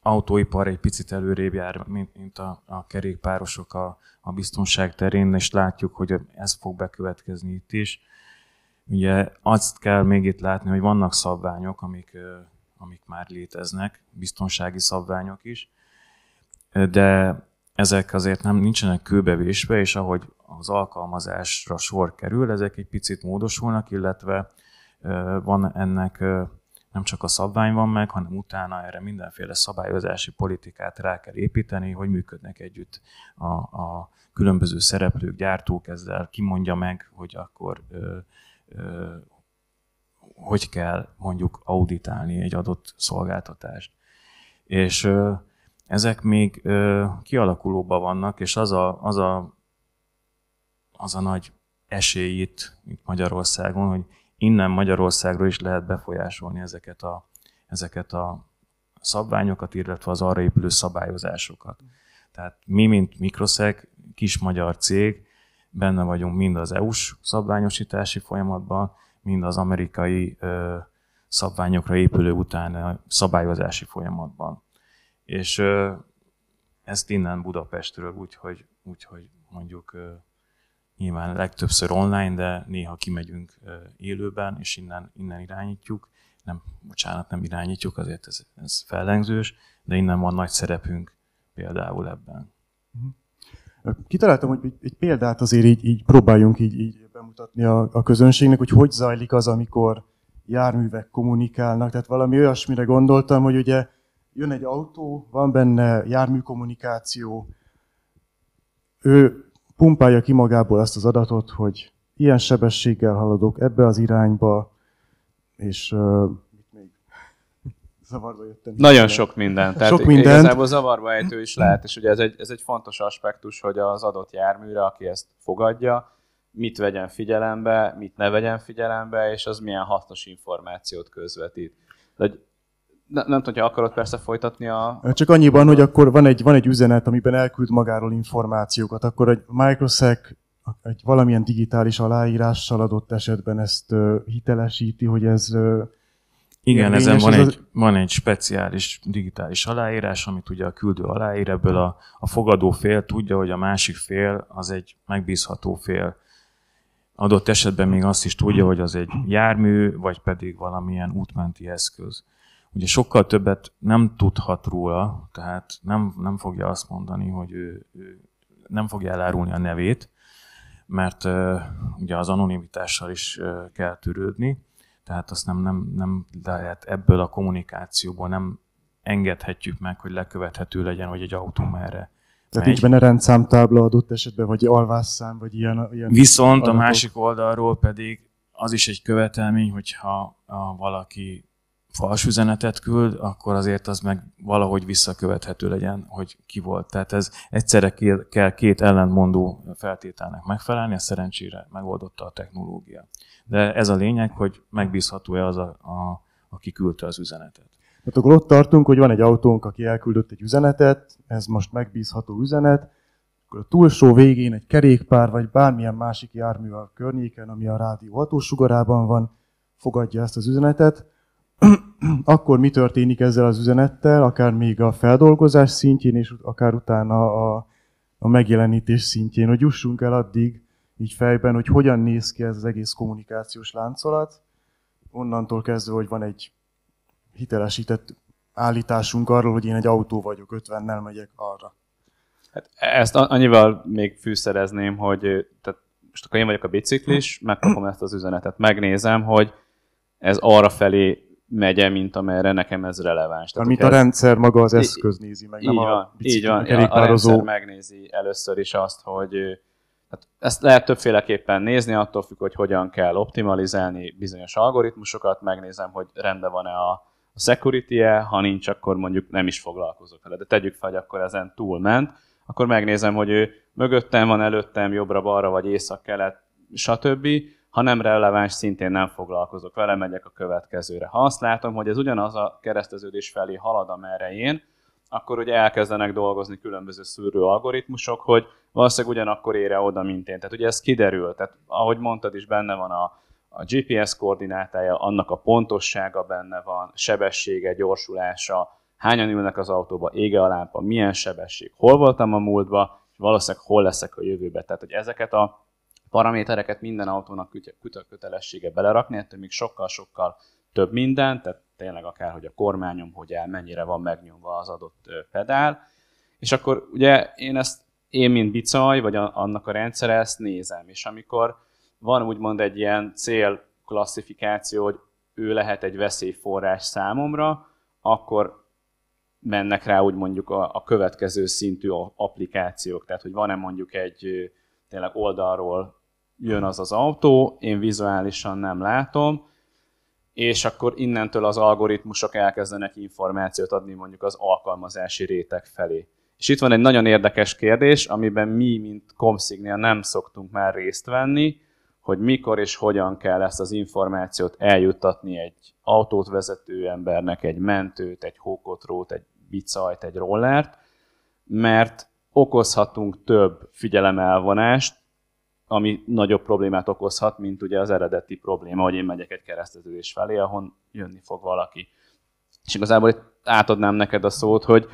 autóipar egy picit előrébb jár, mint a kerékpárosok a biztonság terén, és látjuk, hogy ez fog bekövetkezni itt is. Ugye azt kell még itt látni, hogy vannak szabványok, amik már léteznek, biztonsági szabványok is, de ezek azért nincsenek kőbevésve, és ahogy az alkalmazásra sor kerül, ezek egy picit módosulnak, illetve van ennek nem csak a szabvány van meg, hanem utána erre mindenféle szabályozási politikát rá kell építeni, hogy működnek együtt a különböző szereplők, gyártók, ezzel kimondja meg, hogy akkor hogy kell mondjuk auditálni egy adott szolgáltatást. És ezek még kialakulóban vannak, és az a nagy esély itt Magyarországon, hogy innen Magyarországról is lehet befolyásolni ezeket a szabványokat, illetve az arra épülő szabályozásokat. Tehát mi, mint Microsec, kis magyar cég, benne vagyunk mind az EU-s szabványosítási folyamatban, mind az amerikai szabványokra épülő utána szabályozási folyamatban. És ezt innen Budapestről úgyhogy mondjuk nyilván legtöbbször online, de néha kimegyünk élőben, és innen irányítjuk. Nem irányítjuk, azért ez fellengzős, de innen van nagy szerepünk például ebben. Kitaláltam, hogy egy példát azért így próbáljunk így bemutatni a közönségnek, hogy zajlik az, amikor járművek kommunikálnak. Tehát valami olyasmire gondoltam, hogy ugye jön egy autó, van benne járműkommunikáció, ő pumpálja ki magából azt az adatot, hogy ilyen sebességgel haladok ebbe az irányba, és még zavarba jöttem. Nagyon sok minden. Tehát sok mindent. Igazából zavarba ejtő is lehet, és ugye ez egy fontos aspektus, hogy az adott járműre, aki ezt fogadja, mit vegyen figyelembe, mit ne vegyen figyelembe, és az milyen hasznos információt közvetít. De nem tudom, hogyha akarod persze folytatni Csak annyiban, hogy akkor van egy üzenet, amiben elküld magáról információkat, akkor egy Microsec egy valamilyen digitális aláírással adott esetben ezt hitelesíti, hogy ez igen, ezen van egy speciális digitális aláírás, amit ugye a küldő aláír, ebből a fogadó fél tudja, hogy a másik fél az egy megbízható fél. Adott esetben még azt is tudja, hogy az egy jármű, vagy pedig valamilyen útmenti eszköz. Ugye sokkal többet nem tudhat róla, tehát nem fogja azt mondani, hogy ő nem fogja elárulni a nevét, mert ugye az anonimitással is kell törődni, tehát azt nem lehet ebből a kommunikációból nem engedhetjük meg, hogy lekövethető legyen, hogy egy autó merre. Tehát nincs benne rendszámtábla adott esetben, vagy alvásszám, vagy ilyen Viszont adatok. A másik oldalról pedig az is egy követelmény, hogyha valaki fals üzenetet küld, akkor azért az meg valahogy visszakövethető legyen, hogy ki volt. Tehát ez egyszerre kell két ellentmondó feltételnek megfelelni, ezt szerencsére megoldotta a technológia. De ez a lényeg, hogy megbízható-e az, aki küldte az üzenetet. Hát akkor ott tartunk, hogy van egy autónk, aki elküldött egy üzenetet, ez most megbízható üzenet, akkor a túlsó végén egy kerékpár, vagy bármilyen másik jármű a környéken, ami a rádió hatósugarában van, fogadja ezt az üzenetet. Akkor mi történik ezzel az üzenettel, akár még a feldolgozás szintjén, és akár utána a megjelenítés szintjén, hogy jussunk el addig így fejben, hogy hogyan néz ki ez az egész kommunikációs láncolat. Onnantól kezdve, hogy van egy hitelesített állításunk arról, hogy én egy autó vagyok, 50-nel megyek arra. Hát ezt annyival még fűszerezném, hogy tehát most akkor én vagyok a biciklis, megkapom ezt az üzenetet, megnézem, hogy ez arra felé megye, mint amerre nekem ez releváns. Mint a rendszer maga az eszköz nézi meg, nem a így van. kerékpározó. A rendszer megnézi először is azt, hogy hát ezt lehet többféleképpen nézni, attól függ, hogy hogyan kell optimalizálni bizonyos algoritmusokat, megnézem, hogy rendben van-e a security-e, ha nincs, akkor mondjuk nem is foglalkozok vele. De tegyük fel, hogy akkor ezen túlment, akkor megnézem, hogy ő mögöttem van, előttem, jobbra-balra, vagy észak-kelet, stb. Ha nem releváns, szintén nem foglalkozok vele, megyek a következőre. Ha azt látom, hogy ez ugyanaz a kereszteződés felé halad, amerre én, akkor ugye elkezdenek dolgozni különböző szűrő algoritmusok, hogy valószínűleg ugyanakkor ére oda, mint én. Tehát ugye ez kiderül, tehát ahogy mondtad is, benne van a GPS koordinátája, annak a pontossága benne van, sebessége, gyorsulása, hányan ülnek az autóba, ége a lámpa, milyen sebesség, hol voltam a múltba, és valószínűleg hol leszek a jövőbe. Tehát, hogy ezeket a paramétereket minden autónak kötelessége belerakni, ettől még sokkal-sokkal több minden, tehát tényleg akár, hogy a kormányom hogy áll, mennyire van megnyomva az adott pedál, és akkor ugye én mint bicaj, vagy annak a rendszere ezt nézem, és amikor van úgymond egy ilyen célklasszifikáció, hogy ő lehet egy veszélyforrás számomra, akkor mennek rá úgy mondjuk a következő szintű applikációk, tehát hogy van-e mondjuk egy tényleg oldalról jön az autó, én vizuálisan nem látom, és akkor innentől az algoritmusok elkezdenek információt adni mondjuk az alkalmazási réteg felé. És itt van egy nagyon érdekes kérdés, amiben mi, mint Comsignia nem szoktunk már részt venni, hogy mikor és hogyan kell ezt az információt eljuttatni egy autót vezető embernek, egy mentőt, egy hókotrót, egy bicajt, egy rollert, mert okozhatunk több figyelemelvonást, ami nagyobb problémát okozhat, mint ugye az eredeti probléma, hogy én megyek egy kereszteződés felé, ahon jönni fog valaki. És igazából itt átadnám neked a szót, hogy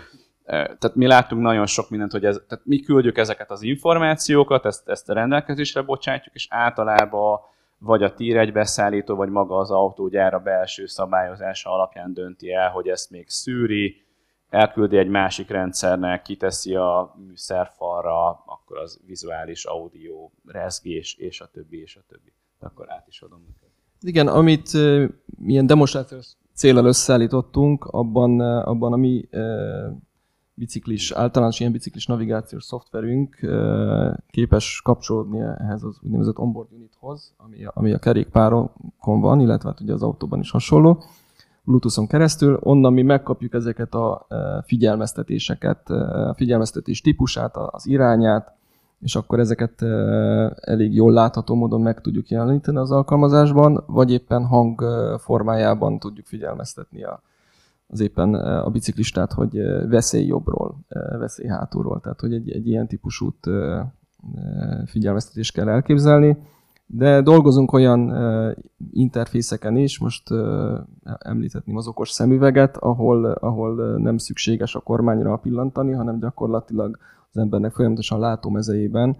tehát mi láttunk nagyon sok mindent, hogy tehát mi küldjük ezeket az információkat, ezt a rendelkezésre bocsátjuk, és általában vagy a Tier 1 beszállító, vagy maga az autógyár a belső szabályozása alapján dönti el, hogy ezt még szűri, elküldi egy másik rendszernek, kiteszi a műszerfalra, akkor az vizuális, audio, rezgés, és a többi, és a többi. De akkor át is adom neked. Igen, amit milyen demonstrációs céllal összeállítottunk, abban a mi általános ilyen biciklis navigációs szoftverünk képes kapcsolódni ehhez az úgynevezett onboard unithoz, ami a kerékpárokon van, illetve hát ugye az autóban is hasonló, Bluetooth-on keresztül. Onnan mi megkapjuk ezeket a figyelmeztetéseket, a figyelmeztetés típusát, az irányát, és akkor ezeket elég jól látható módon meg tudjuk jeleníteni az alkalmazásban, vagy éppen hang formájában tudjuk figyelmeztetni az éppen a biciklistát, hogy veszély jobbról, veszély hátulról. Tehát, hogy egy ilyen típusú figyelmeztetést kell elképzelni. De dolgozunk olyan interfészeken is, most említhetném az okos szemüveget, ahol nem szükséges a kormányra pillantani, hanem gyakorlatilag az embernek folyamatosan látómezejében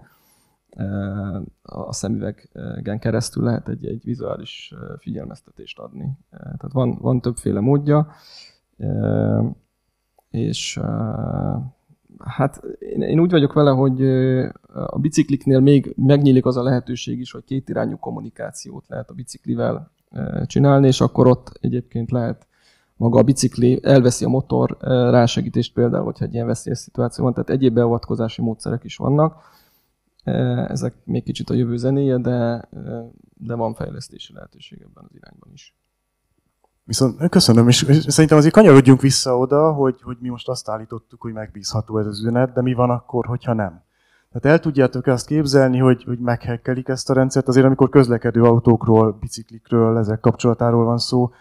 a szemüvegen keresztül lehet egy vizuális figyelmeztetést adni. Tehát van többféle módja, és hát én úgy vagyok vele, hogy a bicikliknél még megnyílik az a lehetőség is, hogy kétirányú kommunikációt lehet a biciklivel csinálni, és akkor ott egyébként lehet maga a bicikli, elveszi a motor rásegítést például, hogyha egy ilyen veszélyes szituáció van, tehát egyéb beavatkozási módszerek is vannak. Ezek még kicsit a jövő zenéje, de van fejlesztési lehetőség ebben az irányban is. Viszont köszönöm, és szerintem azért kanyarodjunk vissza oda, hogy mi most azt állítottuk, hogy megbízható ez az üzenet, de mi van akkor, hogyha nem? Tehát el tudjátok azt képzelni, hogy meghekkelik ezt a rendszert, azért amikor közlekedő autókról, biciklikről, ezek kapcsolatáról van szó,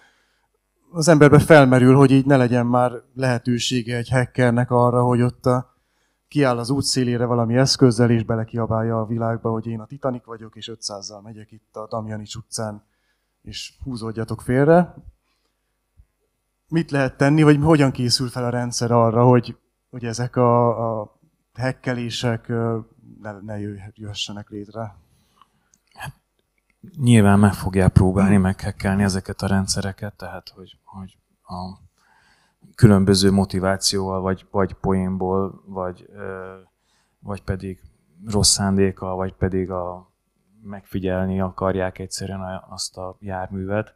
az emberbe felmerül, hogy így ne legyen már lehetősége egy hackernek arra, hogy ott kiáll az útszélére valami eszközzel, és belekiabálja a világba, hogy én a Titanic vagyok, és 500-zal megyek itt a Damjanics utcán, és húzódjatok félre. Mit lehet tenni, vagy hogyan készül fel a rendszer arra, hogy ezek a hackelések ne jöhessenek létre? Nyilván meg fogják próbálni meghackelni ezeket a rendszereket, tehát hogy a különböző motivációval, vagy poénból, vagy pedig rossz szándékkal, vagy pedig megfigyelni akarják egyszerűen azt a járművet.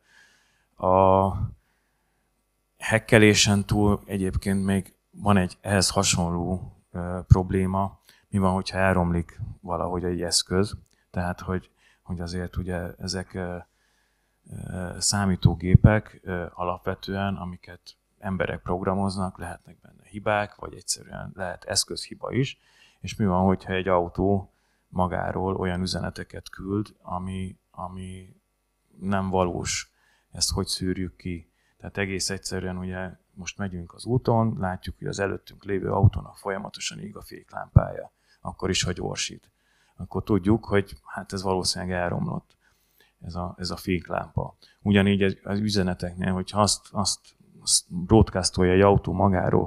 A hackelésen túl egyébként még van egy ehhez hasonló probléma, mi van, hogyha elromlik valahogy egy eszköz, tehát hogy azért ugye ezek számítógépek alapvetően, amiket emberek programoznak, lehetnek benne hibák, vagy egyszerűen lehet eszközhiba is, és mi van, hogyha egy autó magáról olyan üzeneteket küld, ami nem valós, ezt hogy szűrjük ki. Tehát egész egyszerűen ugye most megyünk az úton, látjuk, hogy az előttünk lévő autónak folyamatosan ég a féklámpája, akkor is, hogy gyorsít. Akkor tudjuk, hogy hát ez valószínűleg elromlott, ez a féklámpa. Ugyanígy az üzeneteknél, hogyha azt broadcastolja egy autó magáról,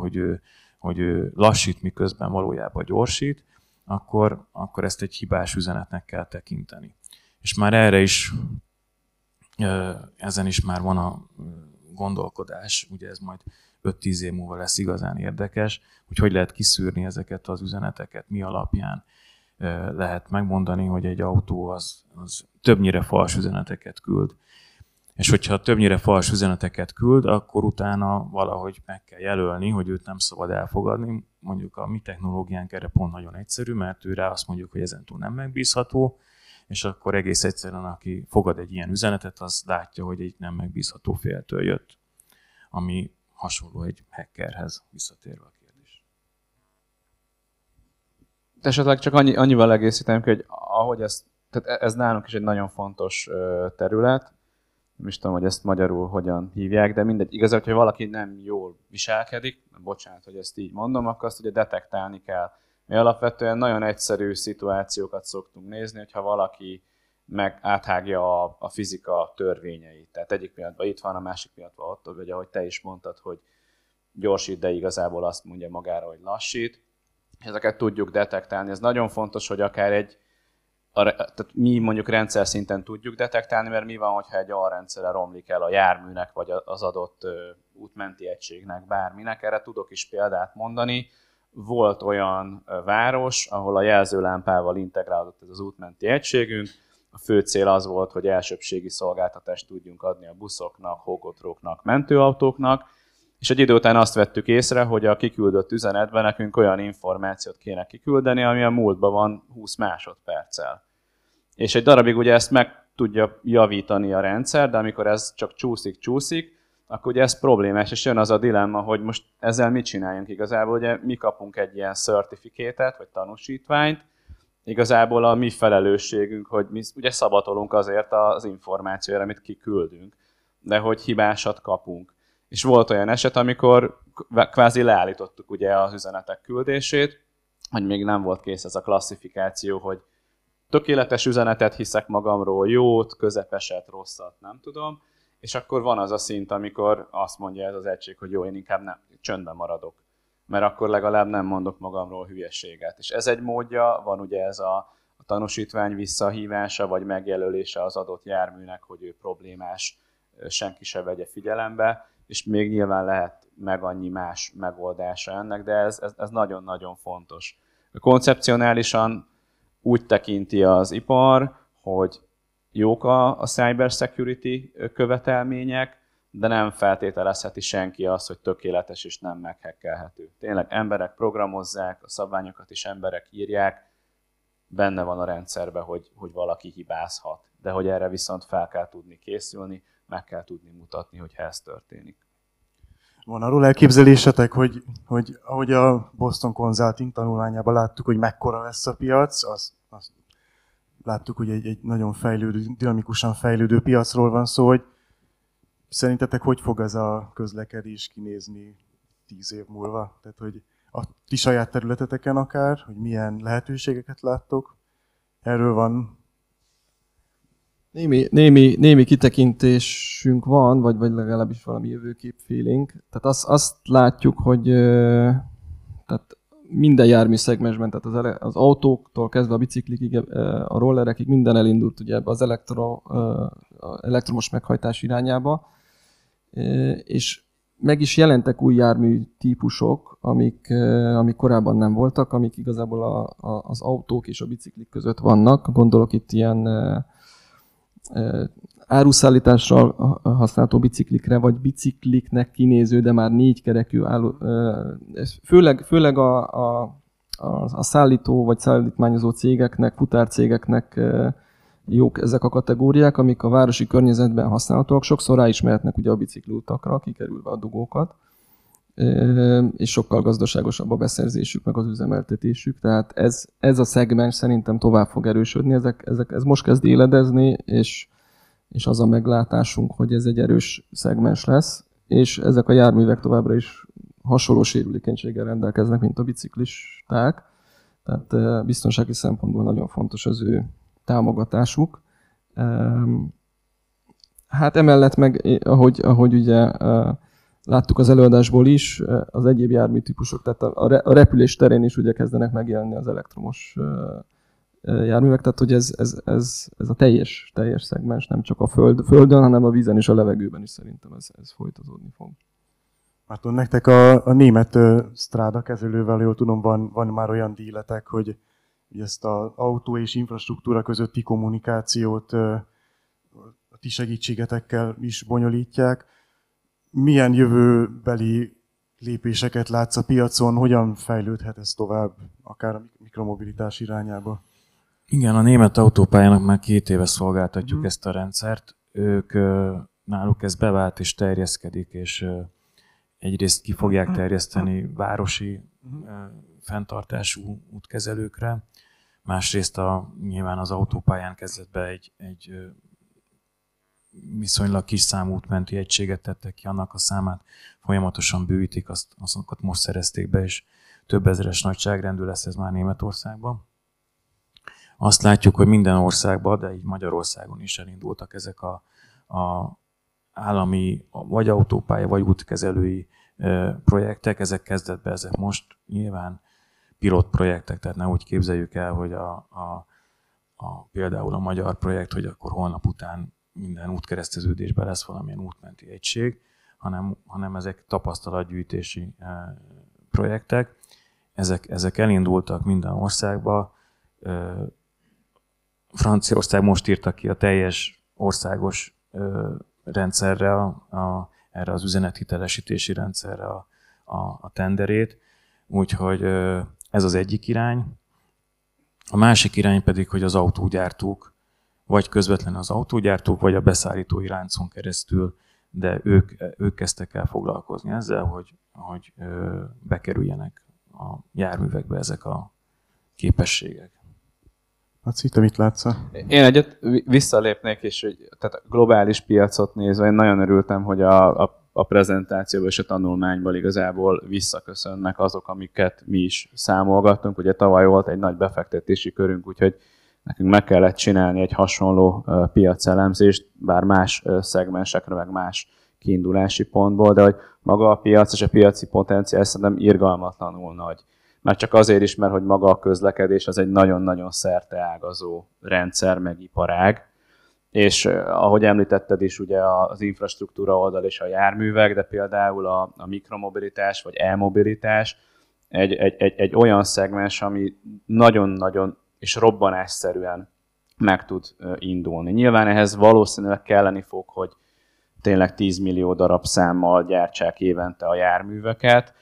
hogy ő lassít, miközben valójában gyorsít, akkor ezt egy hibás üzenetnek kell tekinteni. És már erre is, ezen is már van a gondolkodás, ugye ez majd 5-10 év múlva lesz igazán érdekes, hogy lehet kiszűrni ezeket az üzeneteket, mi alapján lehet megmondani, hogy egy autó az többnyire fals üzeneteket küld. És hogyha többnyire fals üzeneteket küld, akkor utána valahogy meg kell jelölni, hogy őt nem szabad elfogadni. Mondjuk a mi technológiánk erre pont nagyon egyszerű, mert őre azt mondjuk, hogy ezentúl nem megbízható, és akkor egész egyszerűen, aki fogad egy ilyen üzenetet, az látja, hogy egy nem megbízható féltől jött, ami hasonló egy hackerhez, visszatérve a kérdés. Esetleg csak annyival egészítem ki, hogy ahogy tehát ez nálunk is egy nagyon fontos terület, nem is tudom, hogy ezt magyarul hogyan hívják, de mindegy, igazából, hogyha valaki nem jól viselkedik, bocsánat, hogy ezt így mondom, akkor azt ugye detektálni kell. Mi alapvetően nagyon egyszerű szituációkat szoktunk nézni, hogyha valaki meg áthágja a fizika törvényeit. Tehát egyik pillanatban itt van, a másik pillanatban ott, vagy ahogy te is mondtad, hogy gyorsít, de igazából azt mondja magára, hogy lassít. Ezeket tudjuk detektálni. Ez nagyon fontos, hogy akár tehát mi mondjuk rendszer szinten tudjuk detektálni, mert mi van, hogyha egy alrendszere romlik el a járműnek, vagy az adott útmenti egységnek, bárminek. Erre tudok is példát mondani. Volt olyan város, ahol a jelzőlámpával integrálódott ez az útmenti egységünk. A fő cél az volt, hogy elsőbbségi szolgáltatást tudjunk adni a buszoknak, hógotróknak, mentőautóknak, és egy idő után azt vettük észre, hogy a kiküldött üzenetben nekünk olyan információt kéne kiküldeni, ami a múltban van 20 másodperccel. És egy darabig ugye ezt meg tudja javítani a rendszer, de amikor ez csak csúszik, akkor ugye ez problémás, és jön az a dilemma, hogy most ezzel mit csináljunk igazából. Ugye mi kapunk egy ilyen certificate-et, vagy tanúsítványt, igazából a mi felelősségünk, hogy mi ugye szabadolunk azért az információra, amit kiküldünk, de hogy hibásat kapunk. És volt olyan eset, amikor kvázi leállítottuk ugye az üzenetek küldését, hogy még nem volt kész ez a klasszifikáció, hogy tökéletes üzenetet hiszek magamról, jót, közepeset, rosszat, nem tudom, és akkor van az a szint, amikor azt mondja ez az egység, hogy jó, én inkább nem, csöndben maradok, mert akkor legalább nem mondok magamról hülyeséget. És ez egy módja, van ugye ez a tanúsítvány visszahívása, vagy megjelölése az adott járműnek, hogy ő problémás, senki se vegye figyelembe, és még nyilván lehet meg annyi más megoldása ennek, de ez nagyon-nagyon fontos. Koncepcionálisan úgy tekinti az ipar, hogy jók a cyber security követelmények, de nem feltételezheti senki azt, hogy tökéletes és nem meghekkelhető. Tényleg emberek programozzák, a szabványokat is emberek írják, benne van a rendszerben, hogy valaki hibázhat, de hogy erre viszont fel kell tudni készülni, meg kell tudni mutatni, hogyha ez történik. Van arról elképzelésetek, hogy ahogy a Boston Consulting tanulmányában láttuk, hogy mekkora lesz a piac, azt láttuk, hogy egy nagyon fejlődő, dinamikusan fejlődő piacról van szó, hogy szerintetek hogy fog ez a közlekedés kinézni 10 év múlva? Tehát, hogy a ti saját területeteken akár, hogy milyen lehetőségeket láttok? Erről van... Némi kitekintésünk van, vagy legalábbis valami jövőkép feeling. Tehát azt látjuk, hogy tehát minden jármű szegmensben, tehát az autóktól kezdve a biciklikig, a rollerekig minden elindult ugye ebbe az elektromos meghajtás irányába, és meg is jelentek új jármű típusok, amik korábban nem voltak, amik igazából az autók és a biciklik között vannak. Gondolok itt ilyen áruszállításra használható biciklikre, vagy bicikliknek kinéző, de már 4 kerekű álló. Főleg a szállító vagy szállítmányozó cégeknek, futárcégeknek jók ezek a kategóriák, amik a városi környezetben használhatóak. Sokszor rá is mehetnek ugye a bicikliutakra, kikerülve a dugókat, és sokkal gazdaságosabb a beszerzésük, meg az üzemeltetésük. Tehát ez a szegmens szerintem tovább fog erősödni. Ez most kezd éledezni, és az a meglátásunk, hogy ez egy erős szegmens lesz, és ezek a járművek továbbra is hasonló sérülékenységgel rendelkeznek, mint a biciklisták. Tehát biztonsági szempontból nagyon fontos az ő támogatásuk. Hát emellett meg, ahogy ugye láttuk az előadásból is, az egyéb járműtípusok, tehát a repülés terén is ugye kezdenek megjelenni az elektromos járművek, tehát hogy ez a teljes szegmens, nem csak a földön, hanem a vízen és a levegőben is szerintem ez folytatódni fog. Márton, nektek a német Strada kezelővel, jól tudom, van már olyan díletek, hogy ezt az autó és infrastruktúra közötti kommunikációt a ti segítségetekkel is bonyolítják. Milyen jövőbeli lépéseket látsz a piacon, hogyan fejlődhet ez tovább, akár a mikromobilitás irányába? Igen, a német autópályának már 2 éve szolgáltatjuk ezt a rendszert. Náluk ez bevált és terjeszkedik, és egyrészt ki fogják terjeszteni városi fenntartású útkezelőkre, másrészt nyilván az autópályán kezdett be egy viszonylag kis számú útmenti egységet tettek ki, annak a számát folyamatosan bővítik, azokat most szerezték be, és több ezeres nagyságrendű lesz ez már Németországban. Azt látjuk, hogy minden országban, de így Magyarországon is elindultak ezek a állami vagy autópálya, vagy útkezelői projektek, ezek kezdetben, ezek most nyilván pilotprojektek, tehát ne úgy képzeljük el, hogy például a magyar projekt, hogy akkor holnap után minden útkereszteződésben lesz valamilyen útmenti egység, hanem ezek tapasztalatgyűjtési projektek. Ezek elindultak minden országba. Franciaország most írta ki a teljes országos rendszerre, erre az üzenethitelesítési rendszerre a tenderét, úgyhogy ez az egyik irány. A másik irány pedig, hogy az autógyártók, vagy közvetlenül az autógyártók, vagy a beszállítói láncon keresztül, de ők kezdtek el foglalkozni ezzel, hogy bekerüljenek a járművekbe ezek a képességek. Laci, te mit látsz? Én egyet visszalépnék, és tehát a globális piacot nézve, én nagyon örültem, hogy a prezentációban és a tanulmányban igazából visszaköszönnek azok, amiket mi is számolgattunk. Ugye tavaly volt egy nagy befektetési körünk, úgyhogy nekünk meg kellett csinálni egy hasonló piacelemzést, bár más szegmensekre, meg más kiindulási pontból, de hogy maga a piac és a piaci potenciál szerintem irgalmatlanul nagy. Már csak azért is, mert hogy maga a közlekedés az egy nagyon-nagyon szerteágazó rendszer, meg iparág. És ahogy említetted is, ugye az infrastruktúra oldal és a járművek, de például a mikromobilitás vagy e-mobilitás egy olyan szegmens, ami nagyon-nagyon és robbanásszerűen meg tud indulni. Nyilván ehhez valószínűleg kelleni fog, hogy tényleg 10 millió darab számmal gyártsák évente a járműveket,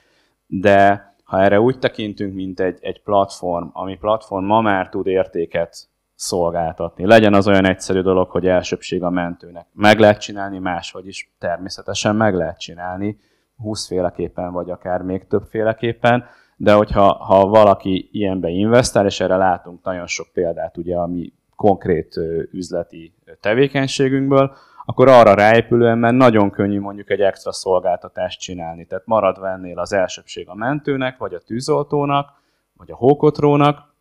de ha erre úgy tekintünk, mint egy platform, ami platform ma már tud értéket szolgáltatni. Legyen az olyan egyszerű dolog, hogy elsőbbség a mentőnek. Meg lehet csinálni máshogy is, természetesen meg lehet csinálni, 20 féleképpen, vagy akár még többféleképpen, de hogyha valaki ilyenbe investál, és erre látunk nagyon sok példát ugye a mi konkrét üzleti tevékenységünkből, akkor arra ráépülően már nagyon könnyű mondjuk egy extra szolgáltatást csinálni. Tehát maradva ennél az elsőbbség a mentőnek, vagy a tűzoltónak, vagy a hókotrónak,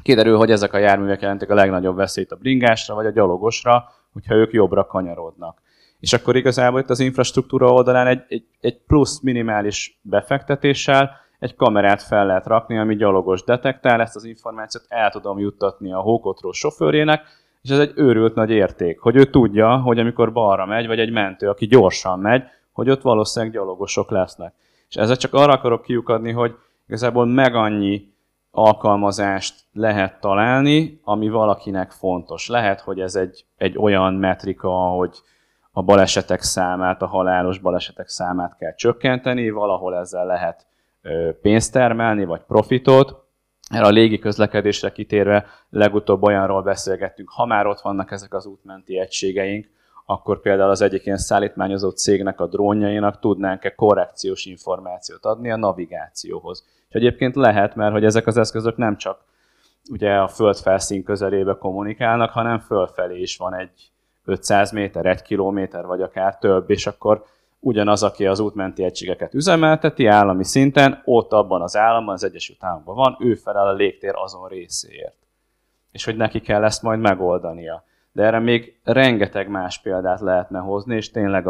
kiderül, hogy ezek a járművek jelentik a legnagyobb veszélyt a bringásra, vagy a gyalogosra, hogyha ők jobbra kanyarodnak. És akkor igazából itt az infrastruktúra oldalán egy plusz minimális befektetéssel egy kamerát fel lehet rakni, ami gyalogos detektál, ezt az információt el tudom juttatni a hókotró sofőrjének, és ez egy őrült nagy érték, hogy ő tudja, hogy amikor balra megy, vagy egy mentő, aki gyorsan megy, hogy ott valószínűleg gyalogosok lesznek. És ezzel csak arra akarok kiukadni, hogy igazából meg annyi alkalmazást lehet találni, ami valakinek fontos. Lehet, hogy ez egy olyan metrika, hogy a balesetek számát, a halálos balesetek számát kell csökkenteni, valahol ezzel lehet pénzt termelni, vagy profitot. Erre a légi közlekedésre kitérve legutóbb olyanról beszélgettünk, ha már ott vannak ezek az útmenti egységeink, akkor például az egyik ilyen szállítmányozó cégnek a drónjainak tudnánk-e korrekciós információt adni a navigációhoz. És egyébként lehet, mert hogy ezek az eszközök nem csak ugye a földfelszín közelébe kommunikálnak, hanem fölfelé is van egy 500 méter, 1 kilométer, vagy akár több, és akkor ugyanaz, aki az útmenti egységeket üzemelteti állami szinten, ott abban az államban, az Egyesült Államokban van, ő felel a légtér azon részéért. És hogy neki kell ezt majd megoldania. De erre még rengeteg más példát lehetne hozni, és tényleg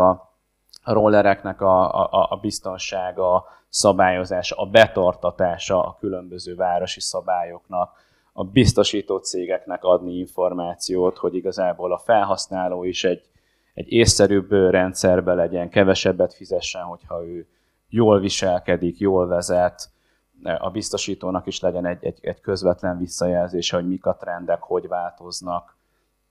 rollereknek a biztonsága, szabályozása, a betartatása a különböző városi szabályoknak, a biztosító cégeknek adni információt, hogy igazából a felhasználó is egy észszerűbb rendszerbe legyen, kevesebbet fizessen, hogyha ő jól viselkedik, jól vezet, a biztosítónak is legyen egy közvetlen visszajelzése, hogy mik a trendek, hogy változnak.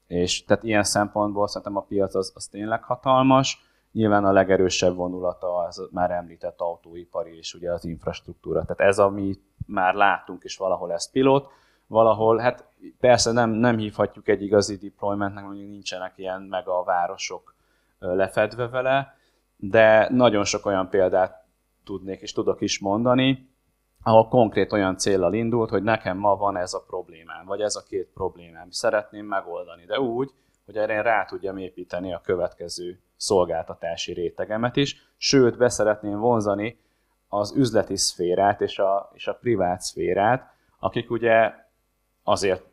És tehát ilyen szempontból szerintem a piac az tényleg hatalmas. Nyilván a legerősebb vonulata az már említett autóipari és ugye az infrastruktúra. Tehát ez, amit már látunk, és valahol ez pilot, valahol, hát persze nem hívhatjuk egy igazi deploymentnek, mondjuk nincsenek ilyen mega városok lefedve vele, de nagyon sok olyan példát tudnék és tudok is mondani, ahol konkrét olyan céllal indult, hogy nekem ma van ez a problémám, vagy ez a két problémám, szeretném megoldani, de úgy, hogy erre én rá tudjam építeni a következő szolgáltatási rétegemet is, sőt, be szeretném vonzani az üzleti szférát és a privát szférát, akik ugye azért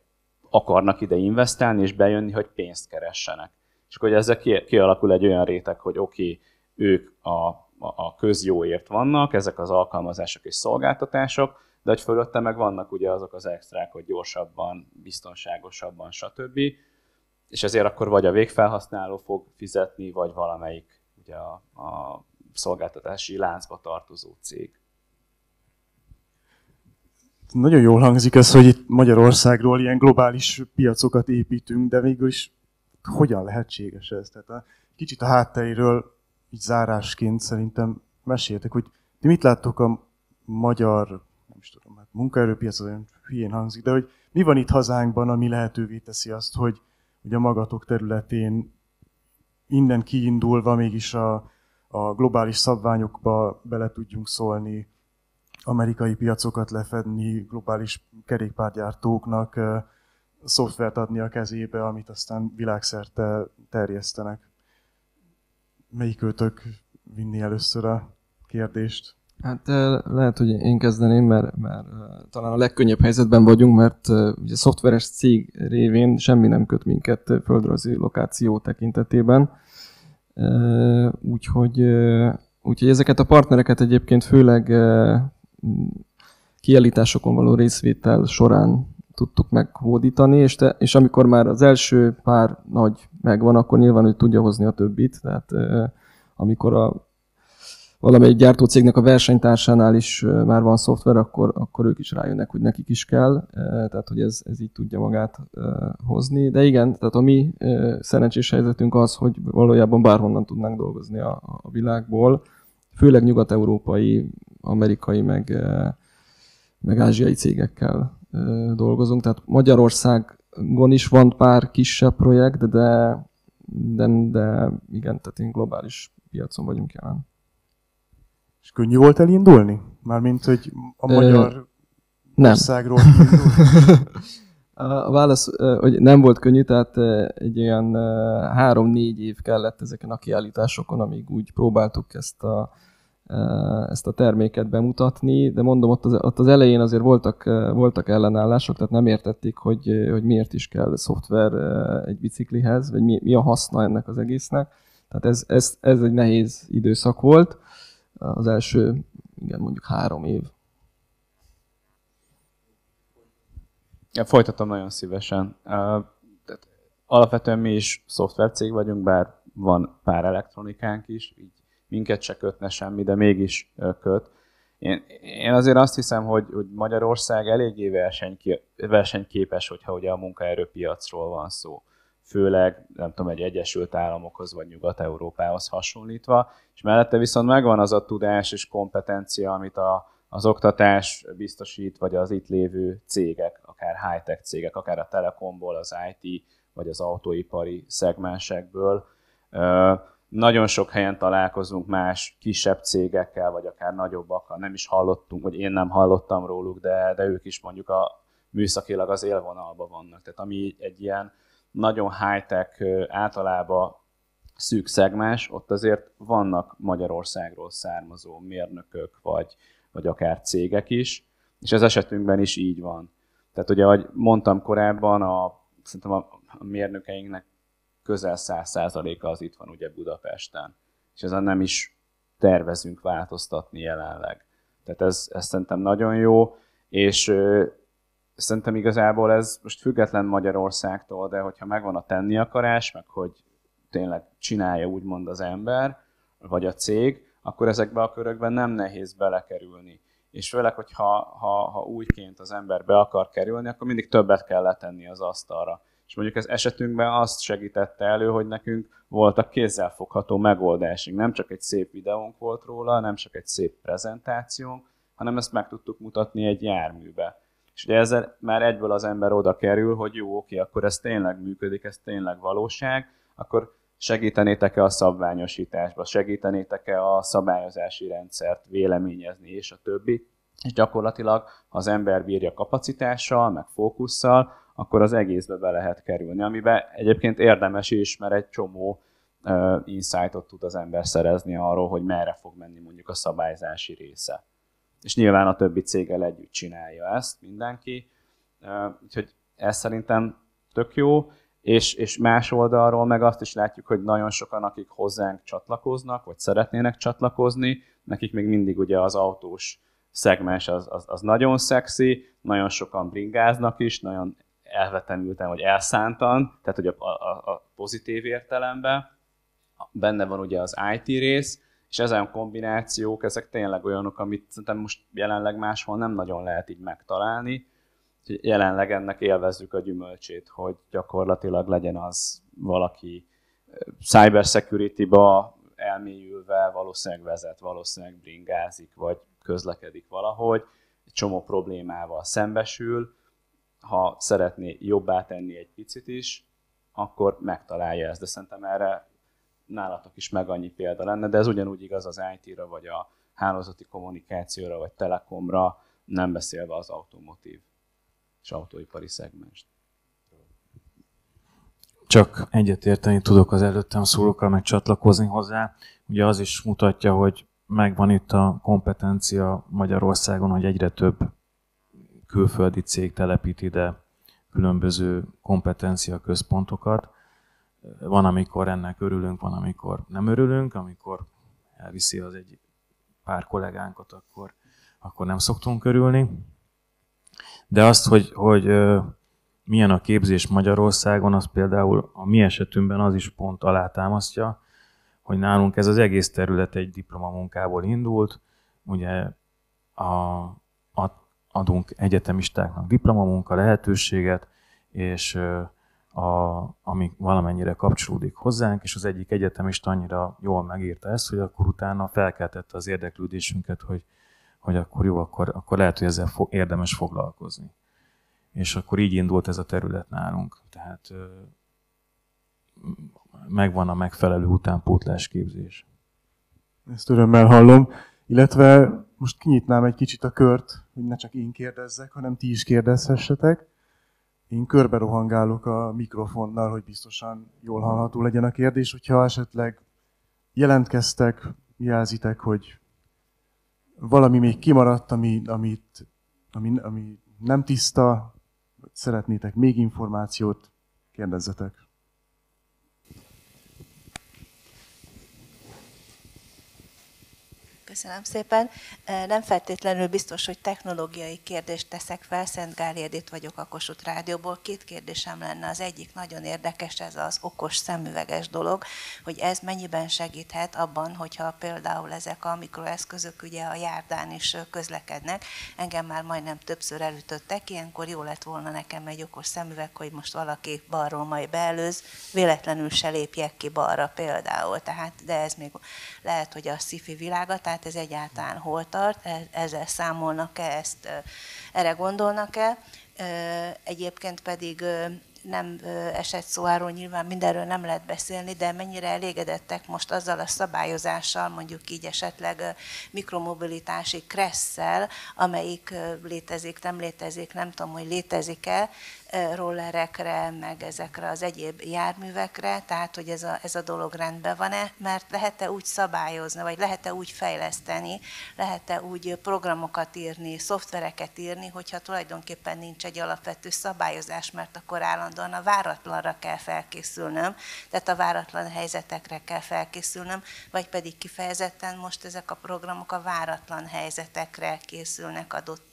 akarnak ide investálni és bejönni, hogy pénzt keressenek. És akkor ezzel kialakul egy olyan réteg, hogy oké, ők a közjóért vannak, ezek az alkalmazások és szolgáltatások, de hogy fölötte meg vannak ugye azok az extrák, hogy gyorsabban, biztonságosabban, stb. És ezért akkor vagy a végfelhasználó fog fizetni, vagy valamelyik ugye a szolgáltatási láncba tartozó cég. Nagyon jól hangzik ez, hogy itt Magyarországról ilyen globális piacokat építünk, de végül is hogyan lehetséges ez? Tehát kicsit a hátteréről így zárásként szerintem meséltek, hogy ti mit láttok a magyar, nem is tudom, hát munkaerőpiac az olyan hülyén hangzik, de hogy mi van itt hazánkban, ami lehetővé teszi azt, hogy a magatok területén innen kiindulva mégis a globális szabványokba bele tudjunk szólni, amerikai piacokat lefedni, globális kerékpárgyártóknak szoftvert adni a kezébe, amit aztán világszerte terjesztenek. Melyikőtök vinni először a kérdést? Hát lehet, hogy én kezdeném, mert talán a legkönnyebb helyzetben vagyunk, mert ugye szoftveres cég révén semmi nem köt minket földrajzi lokáció tekintetében. Úgyhogy ezeket a partnereket egyébként főleg kiállításokon való részvétel során tudtuk meghódítani, és amikor már az első pár nagy megvan, akkor nyilván, hogy tudja hozni a többit. Tehát amikor valamelyik gyártócégnek a versenytársánál is már van szoftver, akkor ők is rájönnek, hogy nekik is kell, tehát hogy ez így tudja magát hozni. De igen, tehát a mi szerencsés helyzetünk az, hogy valójában bárhonnan tudnánk dolgozni a világból, főleg nyugat-európai, amerikai, meg ázsiai cégekkel dolgozunk. Tehát Magyarországon is van pár kisebb projekt, de igen, tehát én globális piacon vagyunk jelen. És könnyű volt elindulni? Mármint, hogy a magyar országról A válasz, hogy nem volt könnyű, tehát egy olyan 3-4 év kellett ezeken a kiállításokon, amíg úgy próbáltuk ezt a terméket bemutatni, de mondom, ott az elején azért voltak ellenállások, tehát nem értették, hogy miért is kell szoftver egy biciklihez, vagy mi a haszna ennek az egésznek. Tehát ez egy nehéz időszak volt, az első, igen, mondjuk 3 év. Ja, folytatom nagyon szívesen. Alapvetően mi is szoftvercég vagyunk, bár van pár elektronikánk is, így minket se kötne semmi, de mégis köt. Én azért azt hiszem, hogy Magyarország eléggé versenyképes, hogyha ugye a munkaerőpiacról van szó. Főleg, nem tudom, egy Egyesült Államokhoz vagy Nyugat-Európához hasonlítva, és mellette viszont megvan az a tudás és kompetencia, amit az oktatás biztosít, vagy az itt lévő cégek, akár high-tech cégek, akár a telekomból, az IT, vagy az autóipari szegmensekből. Nagyon sok helyen találkozunk más kisebb cégekkel, vagy akár nagyobbakkal, nem is hallottunk, vagy én nem hallottam róluk, de ők is mondjuk a műszakilag az élvonalban vannak. Tehát ami egy ilyen nagyon high-tech, általában szűk szegmens, ott azért vannak Magyarországról származó mérnökök, vagy akár cégek is, és az esetünkben is így van. Tehát ugye, ahogy mondtam korábban, szerintem a mérnökeinknek közel 100%-a az itt van ugye Budapesten. és ezen nem is tervezünk változtatni jelenleg. Tehát ez szerintem nagyon jó, és szerintem igazából ez most független Magyarországtól, de hogyha megvan a tenni akarás, meg hogy tényleg csinálja úgymond az ember, vagy a cég, akkor ezekbe a körökben nem nehéz belekerülni. És főleg, hogy ha újként az ember be akar kerülni, akkor mindig többet kell letenni az asztalra. És mondjuk ez esetünkben azt segítette elő, hogy nekünk voltak kézzelfogható megoldásunk. Nem csak egy szép videónk volt róla, nem csak egy szép prezentációnk, hanem ezt meg tudtuk mutatni egy járműbe. És ugye ezzel már egyből az ember oda kerül, hogy jó, oké, akkor ez tényleg működik, ez tényleg valóság, akkor segítenétek-e a szabványosításba, segítenétek-e a szabályozási rendszert véleményezni, és a többi. És gyakorlatilag, ha az ember bírja kapacitással, meg fókusszal, akkor az egészbe be lehet kerülni, amiben egyébként érdemes is, mert egy csomó insightot tud az ember szerezni arról, hogy merre fog menni mondjuk a szabályzási része. És nyilván a többi céggel együtt csinálja ezt mindenki, úgyhogy ez szerintem tök jó, és más oldalról meg azt is látjuk, hogy nagyon sokan, akik hozzánk csatlakoznak, vagy szeretnének csatlakozni, nekik még mindig ugye az autós szegmens az nagyon szexi, nagyon sokan bringáznak is, nagyon elvetemülten, vagy elszántan, tehát hogy a pozitív értelemben. Benne van ugye az IT rész, és ezen kombinációk, ezek tényleg olyanok, amit szerintem most jelenleg máshol nem nagyon lehet így megtalálni. Jelenleg ennek élvezzük a gyümölcsét, hogy gyakorlatilag legyen az valaki cybersecurity-ba elmélyülve, valószínűleg vezet, valószínűleg bringázik, vagy közlekedik valahogy, egy csomó problémával szembesül, ha szeretné jobbá tenni egy picit is, akkor megtalálja ezt, de szerintem erre nálatok is meg annyi példa lenne, de ez ugyanúgy igaz az IT-ra, vagy a hálózati kommunikációra, vagy telekomra, nem beszélve az automotív és autóipari szegmest. Csak egyetérteni tudok az előttem szólókkal, meg csatlakozni hozzá. Ugye az is mutatja, hogy megvan itt a kompetencia Magyarországon, hogy egyre több külföldi cég telepít ide különböző kompetencia központokat. Van, amikor ennek örülünk, van, amikor nem örülünk, amikor elviszi az egy pár kollégánkat, akkor nem szoktunk örülni. De azt, hogy milyen a képzés Magyarországon, az például a mi esetünkben az is pont alátámasztja, hogy nálunk ez az egész terület egy diplomamunkából indult. Ugye adunk egyetemistáknak diplomamunka lehetőséget, és ami valamennyire kapcsolódik hozzánk, és az egyik egyetemista annyira jól megírta ezt, hogy akkor utána felkeltette az érdeklődésünket, hogy akkor jó, akkor lehet, hogy ezzel érdemes foglalkozni. És akkor így indult ez a terület nálunk. Tehát megvan a megfelelő utánpótlás képzés. Ezt örömmel hallom. Illetve most kinyitnám egy kicsit a kört, hogy ne csak én kérdezzek, hanem ti is kérdezhessetek. Én körbe rohangálok a mikrofonnal, hogy biztosan jól hallható legyen a kérdés. Hogyha esetleg jelentkeztek, jelzitek, hogy valami még kimaradt, ami nem tiszta, vagy szeretnétek még információt, kérdezzetek. Köszönöm szépen. Nem feltétlenül biztos, hogy technológiai kérdést teszek fel. Szent Gál Edith vagyok a Kossuth Rádióból. 2 kérdésem lenne. Az egyik nagyon érdekes, ez az okos szemüveges dolog, hogy ez mennyiben segíthet abban, hogyha például ezek a mikroeszközök ugye a járdán is közlekednek. Engem már majdnem többször elütöttek, ilyenkor jó lett volna nekem egy okos szemüveg, hogy most valaki balról majd beelőz, véletlenül se lépjek ki balra például. De ez még lehet, hogy a sci-fi világa, tehát ez egyáltalán hol tart, ezzel számolnak-e, erre gondolnak-e. Egyébként pedig nem esett szó arról, nyilván mindenről nem lehet beszélni, de mennyire elégedettek most azzal a szabályozással, mondjuk így esetleg mikromobilitási kresszel, amelyik létezik, nem tudom, hogy létezik-e, rollerekre, meg ezekre az egyéb járművekre, tehát hogy ez a dolog rendben van-e, mert lehet-e úgy szabályozni, vagy lehet-e úgy fejleszteni, lehet-e úgy programokat írni, szoftvereket írni, hogyha tulajdonképpen nincs egy alapvető szabályozás, mert akkor állandóan a váratlanra kell felkészülnöm, tehát a váratlan helyzetekre kell felkészülnöm, vagy pedig kifejezetten most ezek a programok a váratlan helyzetekre készülnek adott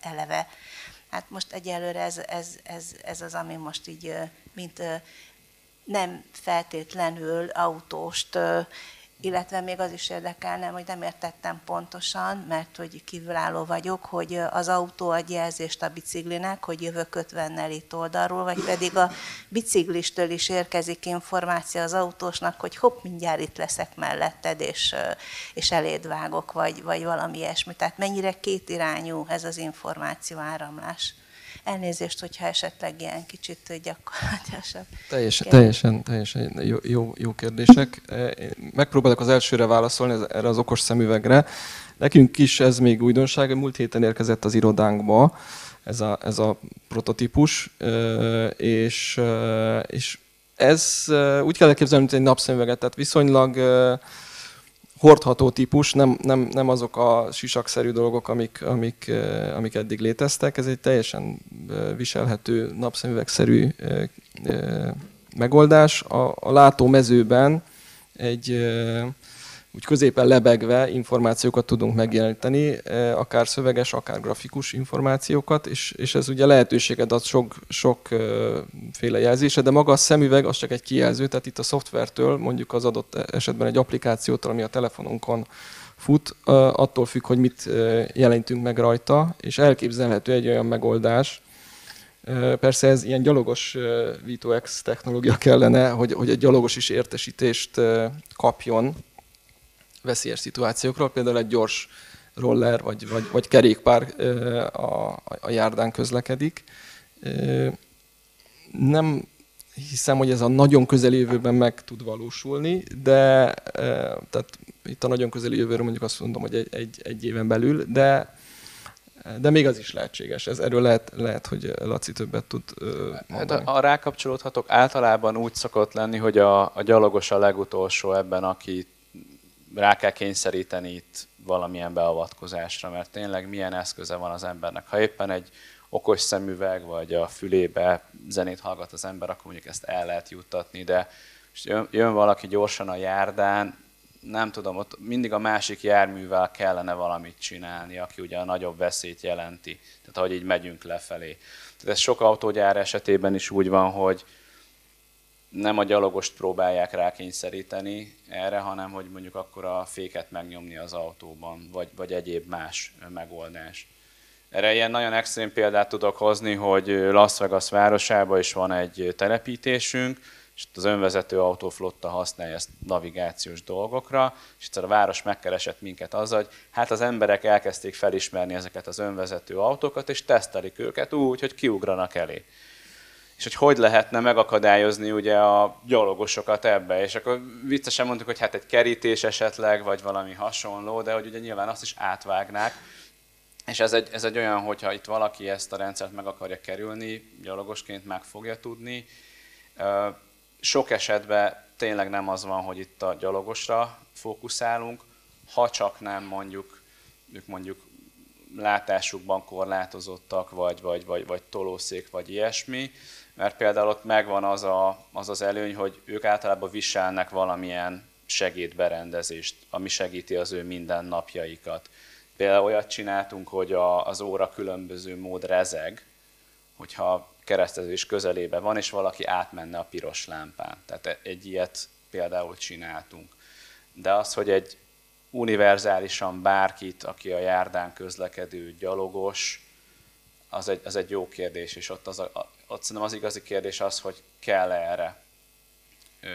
eleve. Hát most egyelőre ez az, ami most így, mint nem feltétlenül autóst, illetve még az is érdekelne, hogy nem értettem pontosan, mert hogy kívülálló vagyok, hogy az autó ad jelzést a biciklinek, hogy jövök 50-nel itt oldalról, vagy pedig a biciklistől is érkezik információ az autósnak, hogy hopp, mindjárt itt leszek melletted, és eléd vágok, vagy valami ilyesmi. Tehát mennyire kétirányú ez az információ áramlás. Elnézést, hogyha esetleg ilyen kicsit gyakorlatilag. Teljesen jó kérdések. Megpróbálok az elsőre válaszolni, erre az okos szemüvegre. Nekünk is ez még újdonság, múlt héten érkezett az irodánkba ez a prototípus, és ez úgy kell elképzelni, mint egy napszemüveget, tehát viszonylag hordható típus, nem azok a sisakszerű dolgok, amik eddig léteztek. Ez egy teljesen viselhető napszemüvegszerű megoldás. A látómezőben úgy középen lebegve információkat tudunk megjeleníteni, akár szöveges, akár grafikus információkat, és ez ugye lehetőséget ad sokféle jelzésre, de maga a szemüveg az csak egy kijelző, tehát itt a szoftvertől, mondjuk az adott esetben egy applikációtól, ami a telefonunkon fut, attól függ, hogy mit jelentünk meg rajta, és elképzelhető egy olyan megoldás. Persze ez ilyen gyalogos V2X technológia kellene, hogy egy gyalogos is értesítést kapjon veszélyes szituációkról, például egy gyors roller vagy kerékpár a járdán közlekedik. Nem hiszem, hogy ez a nagyon közeli jövőben meg tud valósulni, de tehát itt a nagyon közeli jövőről mondjuk azt mondom, hogy egy éven belül, de még az is lehetséges. Erről lehet, hogy Laci többet tud mondani. Hát, rákapcsolódhatok, általában úgy szokott lenni, hogy a gyalogos a legutolsó ebben, aki rá kell kényszeríteni itt valamilyen beavatkozásra, mert tényleg milyen eszköze van az embernek. Ha éppen egy okos szemüveg, vagy a fülébe zenét hallgat az ember, akkor mondjuk ezt el lehet juttatni, de jön valaki gyorsan a járdán, nem tudom, ott mindig a másik járművel kellene valamit csinálni, aki ugye a nagyobb veszélyt jelenti, tehát ahogy így megyünk lefelé. Tehát ez sok autógyár esetében is úgy van, hogy nem a gyalogost próbálják rákényszeríteni erre, hanem hogy mondjuk akkor a féket megnyomni az autóban, vagy egyéb más megoldás. Erre ilyen nagyon extrém példát tudok hozni, hogy Las Vegas városában is van egy telepítésünk, és az önvezető autóflotta használja ezt navigációs dolgokra, és egyszer a város megkeresett minket azzal, hogy hát az emberek elkezdték felismerni ezeket az önvezető autókat, és tesztelik őket úgy, hogy kiugranak elé. És hogy lehetne megakadályozni ugye a gyalogosokat ebbe, és akkor viccesen mondtuk, hogy hát egy kerítés esetleg, vagy valami hasonló, de hogy ugye nyilván azt is átvágnák, és ez egy olyan, hogyha itt valaki ezt a rendszert meg akarja kerülni, gyalogosként meg fogja tudni. Sok esetben tényleg nem az van, hogy itt a gyalogosra fókuszálunk, ha csak nem mondjuk látásukban korlátozottak, vagy tolószék, vagy ilyesmi, mert például ott megvan az előny, hogy ők általában viselnek valamilyen segédberendezést, ami segíti az ő mindennapjaikat. Például olyat csináltunk, hogy az óra különböző mód rezeg, hogyha keresztezés közelében van, és valaki átmenne a piros lámpán. Tehát egy ilyet például csináltunk. De az, hogy egy univerzálisan bárkit, aki a járdán közlekedő gyalogos, az egy jó kérdés, és ott szerintem az igazi kérdés az, hogy kell erre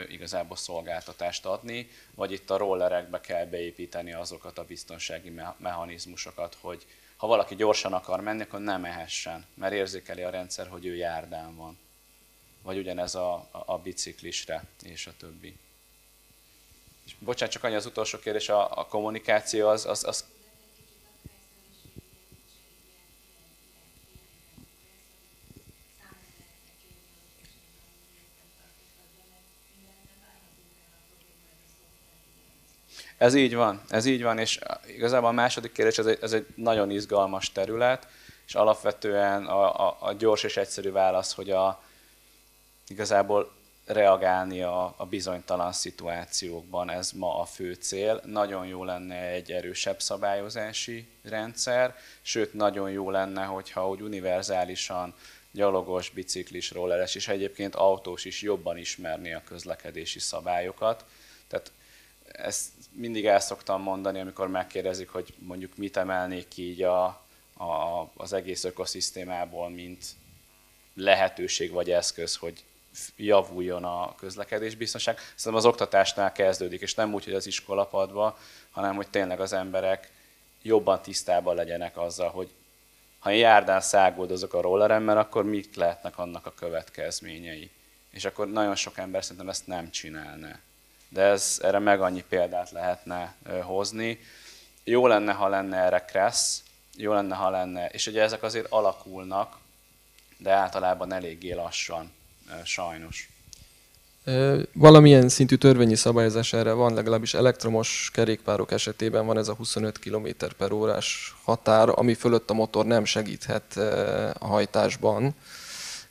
igazából szolgáltatást adni, vagy itt a rollerekbe kell beépíteni azokat a biztonsági mechanizmusokat, hogy ha valaki gyorsan akar menni, akkor nem mehessen, mert érzékeli a rendszer, hogy ő járdán van. Vagy ugyanez a biciklisre, és a többi. És bocsánat, csak annyi az utolsó kérdés, a kommunikáció az Ez így van, és igazából a második kérdés, ez egy nagyon izgalmas terület, és alapvetően a gyors és egyszerű válasz, hogy igazából reagálni a bizonytalan szituációkban, ez ma a fő cél. Nagyon jó lenne egy erősebb szabályozási rendszer, sőt nagyon jó lenne, hogyha úgy univerzálisan gyalogos, biciklis, rolleres és egyébként autós is jobban ismerni a közlekedési szabályokat. Tehát ezt mindig el szoktam mondani, amikor megkérdezik, hogy mondjuk mit emelnék ki így az egész ökoszisztémából, mint lehetőség vagy eszköz, hogy javuljon a közlekedésbiztonság. Szerintem az oktatásnál kezdődik, és nem úgy, hogy az iskolapadban, hanem hogy tényleg az emberek jobban tisztában legyenek azzal, hogy ha én járdán száguldozok a rolleremmel, akkor mit lehetnek annak a következményei. És akkor nagyon sok ember szerintem ezt nem csinálna. De erre meg annyi példát lehetne hozni. Jó lenne, ha lenne erre kressz, jó lenne, ha lenne, és ugye ezek azért alakulnak, de általában eléggé lassan, sajnos. Valamilyen szintű törvényi szabályozás erre van, legalábbis elektromos kerékpárok esetében van ez a 25 km/h határ, ami fölött a motor nem segíthet a hajtásban,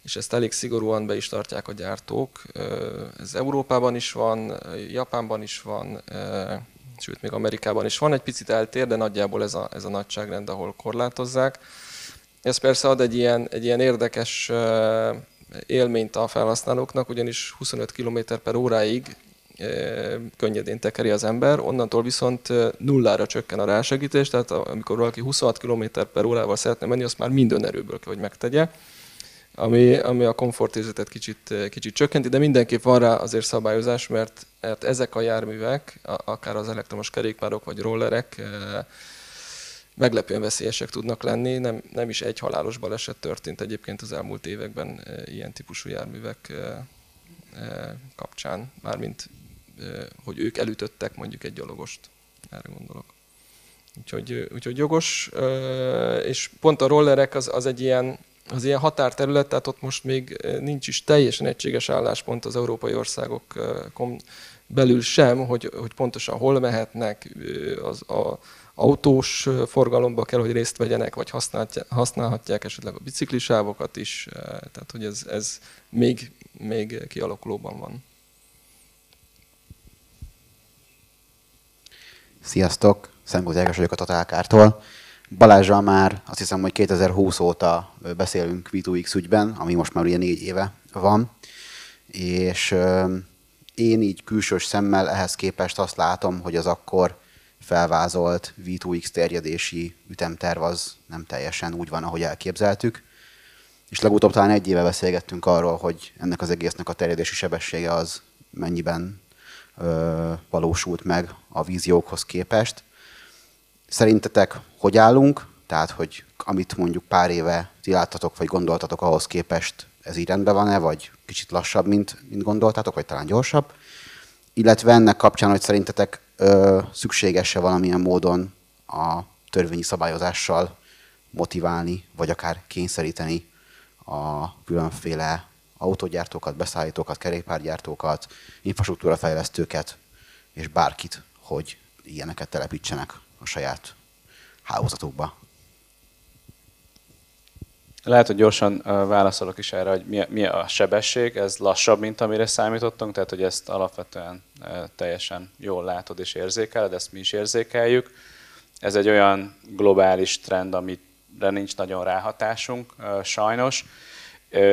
és ezt elég szigorúan be is tartják a gyártók. Ez Európában is van, Japánban is van, sőt még Amerikában is van, egy picit eltér, de nagyjából ez a nagyságrend, ahol korlátozzák. Ez persze ad egy ilyen érdekes élményt a felhasználóknak, ugyanis 25 km/h-ig könnyedén tekeri az ember, onnantól viszont nullára csökken a rásegítés, tehát amikor valaki 26 km/h-val szeretne menni, azt már mind önerőből kell, hogy megtegye, ami a komfortérzetet kicsit csökkenti, de mindenképp van rá azért szabályozás, mert ezek a járművek, akár az elektromos kerékpárok vagy rollerek meglepően veszélyesek tudnak lenni. Nem is egy halálos baleset történt egyébként az elmúlt években ilyen típusú járművek kapcsán, mármint hogy ők elütöttek mondjuk egy gyalogost, erre gondolok. Úgyhogy jogos, és pont a rollerek az egy ilyen határterület, tehát ott most még nincs is teljesen egységes álláspont az európai országokon belül sem, hogy pontosan hol mehetnek, az autós forgalomba kell, hogy részt vegyenek, vagy használhatják esetleg a biciklisávokat is, tehát hogy ez még kialakulóban van. Sziasztok! Szentgóz Ágos vagyok a Totálkártól. Balázsral már azt hiszem, hogy 2020 óta beszélünk V2X ügyben, ami most már ugye 4 éve van, és én így külsős szemmel ehhez képest azt látom, hogy az akkor felvázolt V2X terjedési ütemterv az nem teljesen úgy van, ahogy elképzeltük. És legutóbb talán 1 éve beszélgettünk arról, hogy ennek az egésznek a terjedési sebessége az mennyiben valósult meg a víziókhoz képest. Szerintetek hogy állunk? Tehát, hogy amit mondjuk pár éve ti láttatok, vagy gondoltatok, ahhoz képest ez így rendben van-e, vagy kicsit lassabb, mint gondoltátok, vagy talán gyorsabb? Illetve ennek kapcsán, hogy szerintetek szükséges-e valamilyen módon a törvényi szabályozással motiválni, vagy akár kényszeríteni a különféle autógyártókat, beszállítókat, kerékpárgyártókat, infrastruktúrafejlesztőket és bárkit, hogy ilyeneket telepítsenek a saját hálózatukba. Lehet, hogy gyorsan válaszolok is erre, hogy mi a sebesség, ez lassabb, mint amire számítottunk, tehát hogy ezt alapvetően teljesen jól látod és érzékeled, ezt mi is érzékeljük. Ez egy olyan globális trend, amire nincs nagyon ráhatásunk, sajnos.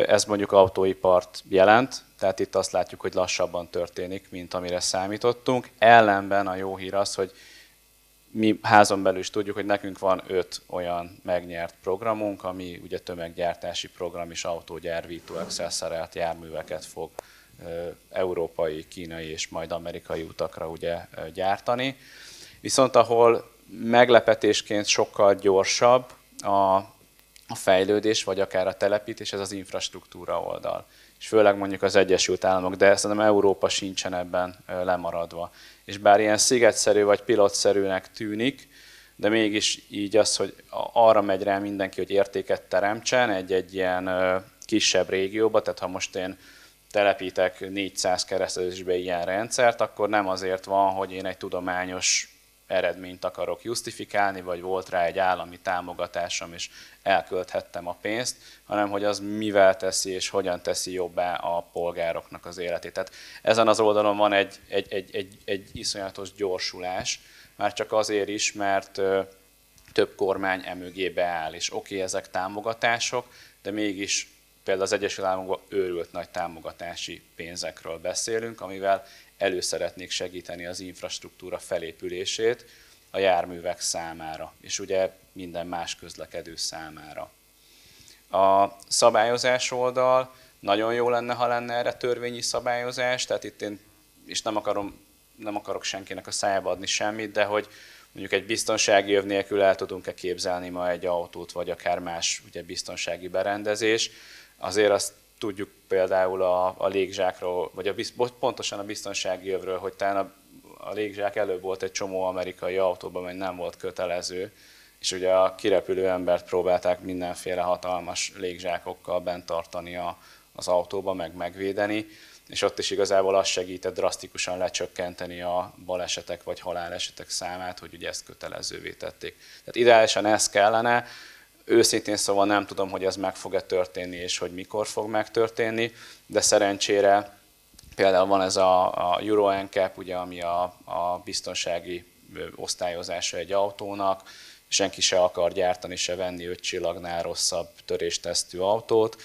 Ez mondjuk autóipart jelent, tehát itt azt látjuk, hogy lassabban történik, mint amire számítottunk. Ellenben a jó hír az, hogy mi házon belül is tudjuk, hogy nekünk van 5 olyan megnyert programunk, ami ugye tömeggyártási program és autógyár V2X-el szerelt járműveket fog európai, kínai és majd amerikai utakra ugye gyártani. Viszont ahol meglepetésként sokkal gyorsabb a fejlődés, vagy akár a telepítés, ez az infrastruktúra oldal. És főleg mondjuk az Egyesült Államok, de szerintem Európa sincsen ebben lemaradva. És bár ilyen szigetszerű vagy pilotszerűnek tűnik, de mégis így az, hogy arra megy rá mindenki, hogy értéket teremtsen egy ilyen kisebb régióba, tehát ha most én telepítek 400 keresztezésbe ilyen rendszert, akkor nem azért van, hogy én egy tudományos eredményt akarok justifikálni, vagy volt rá egy állami támogatásom, és elkölthettem a pénzt, hanem hogy az mivel teszi, és hogyan teszi jobbá a polgároknak az életét. Tehát ezen az oldalon van egy iszonyatos gyorsulás, már csak azért is, mert több kormány emögé beáll, és oké, ezek támogatások, de mégis például az Egyesült Államokban őrült nagy támogatási pénzekről beszélünk, amivel elő szeretnék segíteni az infrastruktúra felépülését a járművek számára, és ugye minden más közlekedő számára. A szabályozás oldal nagyon jó lenne, ha lenne erre törvényi szabályozás, tehát itt én is nem akarok senkinek a szájába adni semmit, de hogy mondjuk egy biztonsági öv nélkül el tudunk-e képzelni ma egy autót, vagy akár más ugye, biztonsági berendezés. Azért azt tudjuk például a légzsákról, vagy pontosan a biztonsági övről, hogy talán a légzsák előbb volt egy csomó amerikai autóban, mert nem volt kötelező, és ugye a kirepülő embert próbálták mindenféle hatalmas légzsákokkal bent tartani az autóba, meg megvédeni, és ott is igazából az segített drasztikusan lecsökkenteni a balesetek vagy halálesetek számát, hogy ugye ezt kötelezővé tették. Tehát ideálisan ez kellene. Őszintén szóval nem tudom, hogy ez meg fog-e történni, és hogy mikor fog megtörténni, de szerencsére például van ez a Euro NCAP, ugye, ami a biztonsági osztályozása egy autónak, senki se akar gyártani, se venni 5 csillagnál rosszabb töréstesztű autót.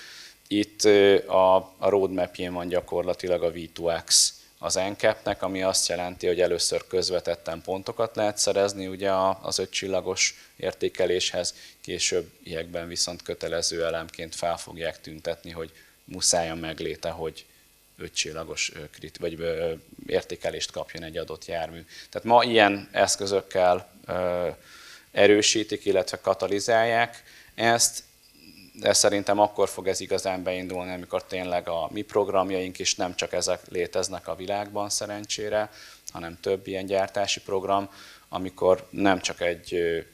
Itt a roadmapjén van gyakorlatilag a V2X az NCAP-nek, ami azt jelenti, hogy először közvetetten pontokat lehet szerezni ugye az 5 csillagos értékeléshez, későbbiekben viszont kötelező elemként fel fogják tüntetni, hogy muszáj a megléte, hogy 5 csillagos értékelést kapjon egy adott jármű. Tehát ma ilyen eszközökkel erősítik, illetve katalizálják ezt, de szerintem akkor fog ez igazán beindulni, amikor tényleg a mi programjaink is nem csak ezek léteznek a világban szerencsére, hanem több ilyen gyártási program, amikor nem csak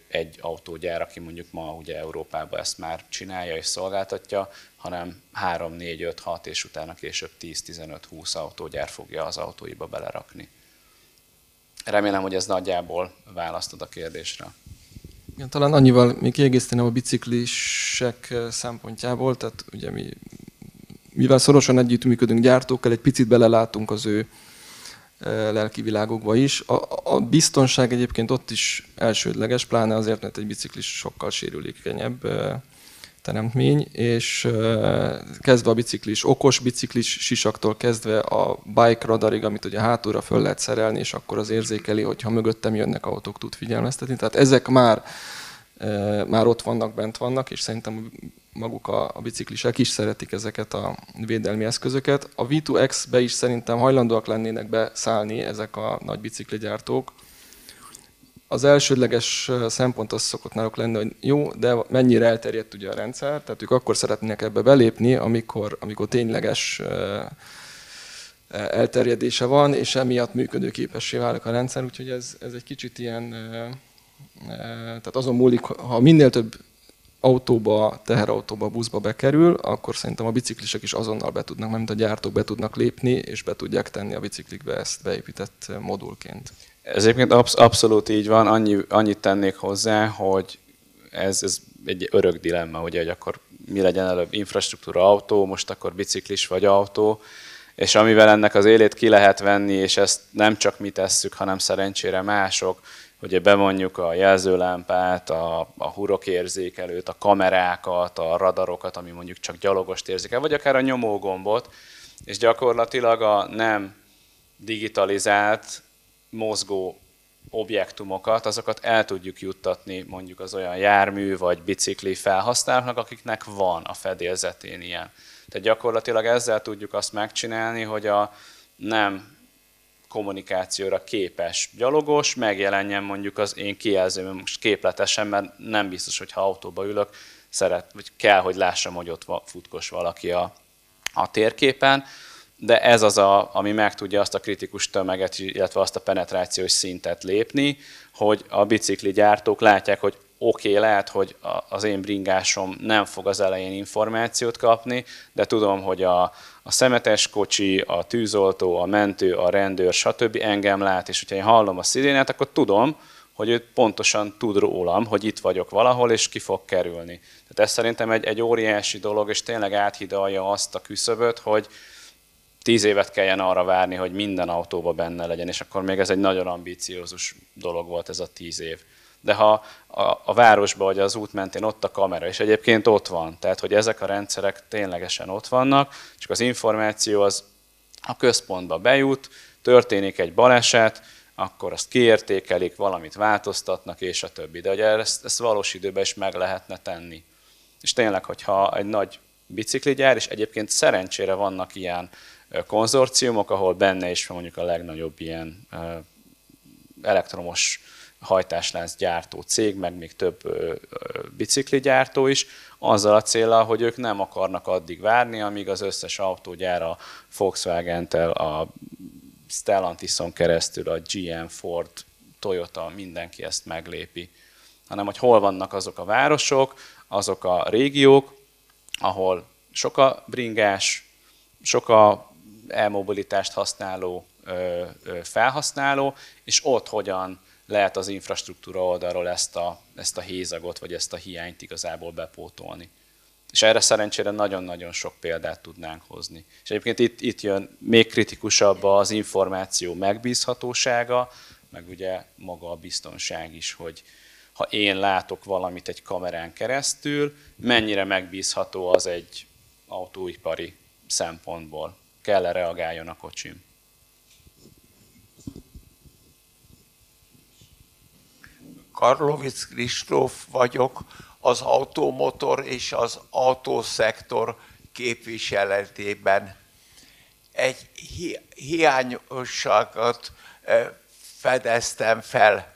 egy autógyár, aki mondjuk ma ugye Európában ezt már csinálja és szolgáltatja, hanem 3, 4, 5, 6 és utána később 10, 15, 20 autógyár fogja az autóiba belerakni. Remélem, hogy ez nagyjából választ a kérdésre. Igen, talán annyival még kiegészíteném a biciklisek szempontjából, tehát ugye mivel szorosan együttműködünk gyártókkal, egy picit belelátunk az ő lelki világokba is. A biztonság egyébként ott is elsődleges, pláne azért, mert egy biciklis sokkal sérülékenyebb teremtmény, és kezdve a okos biciklis sisaktól kezdve a bike radarig, amit ugye hátulra föl lehet szerelni, és akkor az érzékeli, hogyha mögöttem jönnek autók, tud figyelmeztetni. Tehát ezek már ott vannak, bent vannak, és szerintem maguk a biciklisek is szeretik ezeket a védelmi eszközöket. A V2X-be is szerintem hajlandóak lennének beszállni ezek a nagy bicikligyártók. Az elsődleges szempont az szokott náluk lenni, hogy jó, de mennyire elterjedt ugye a rendszer, tehát ők akkor szeretnének ebbe belépni, amikor tényleges elterjedése van, és emiatt működőképessé válik a rendszer, úgyhogy ez egy kicsit ilyen, tehát azon múlik, ha minél több autóba, teherautóba, buszba bekerül, akkor szerintem a biciklisek is azonnal be tudnak, mert a gyártók be tudnak lépni, és be tudják tenni a biciklikbe ezt beépített modulként. Ez egyébként abszolút így van, annyit tennék hozzá, hogy ez egy örök dilemma, ugye, hogy akkor mi legyen előbb, infrastruktúra, autó, most akkor biciklis vagy autó, és amivel ennek az élét ki lehet venni, és ezt nem csak mi tesszük, hanem szerencsére mások, hogy bevonjuk a jelzőlámpát, a hurokérzékelőt, a kamerákat, a radarokat, ami mondjuk csak gyalogost érzékel, vagy akár a nyomógombot, és gyakorlatilag a nem digitalizált, mozgó objektumokat, azokat el tudjuk juttatni mondjuk az olyan jármű vagy bicikli felhasználóknak, akiknek van a fedélzetén ilyen. Tehát gyakorlatilag ezzel tudjuk azt megcsinálni, hogy a nem kommunikációra képes gyalogos megjelenjen mondjuk az én kijelzőm most képletesen, mert nem biztos, hogy ha autóba ülök, vagy kell, hogy lássam, hogy ott futkos valaki a térképen, de ez az, ami meg tudja azt a kritikus tömeget, illetve azt a penetrációs szintet lépni, hogy a bicikligyártók látják, hogy oké, lehet, hogy az én bringásom nem fog az elején információt kapni, de tudom, hogy a szemetes kocsi, a tűzoltó, a mentő, a rendőr, stb. Engem lát, és hogyha én hallom a szirénát, akkor tudom, hogy ő pontosan tud rólam, hogy itt vagyok valahol, és ki fog kerülni. Tehát ez szerintem egy óriási dolog, és tényleg áthidalja azt a küszöböt, hogy 10 évet kelljen arra várni, hogy minden autóba benne legyen, és akkor még ez egy nagyon ambíciózus dolog volt ez a 10 év. De ha a városban vagy az út mentén ott a kamera, és egyébként ott van, tehát hogy ezek a rendszerek ténylegesen ott vannak, csak az információ az a központba bejut, történik egy baleset, akkor azt kiértékelik, valamit változtatnak, és a többi. De ugye ezt valós időben is meg lehetne tenni. És tényleg, hogyha egy nagy bicikligyár, és egyébként szerencsére vannak ilyen konzorciumok, ahol benne is van mondjuk a legnagyobb ilyen elektromos hajtáslánc gyártó cég, meg még több bicikligyártó is, azzal a céllal, hogy ők nem akarnak addig várni, amíg az összes autógyár a Volkswagen-tel, a Stellantison keresztül, a GM, Ford, Toyota, mindenki ezt meglépi. Hanem, hogy hol vannak azok a városok, azok a régiók, ahol sok a bringás, sok a e-mobilitást használó felhasználó, és ott hogyan lehet az infrastruktúra oldalról ezt a hézagot, vagy ezt a hiányt igazából bepótolni. És erre szerencsére nagyon-nagyon sok példát tudnánk hozni. És egyébként itt jön még kritikusabb az információ megbízhatósága, meg ugye maga a biztonság is, hogy ha én látok valamit egy kamerán keresztül, mennyire megbízható az egy autóipari szempontból. Kell-e reagáljon a kocsim? Karlovics Kristóf vagyok, az automotor és az autószektor képviseletében. Egy hiányosságot fedeztem fel.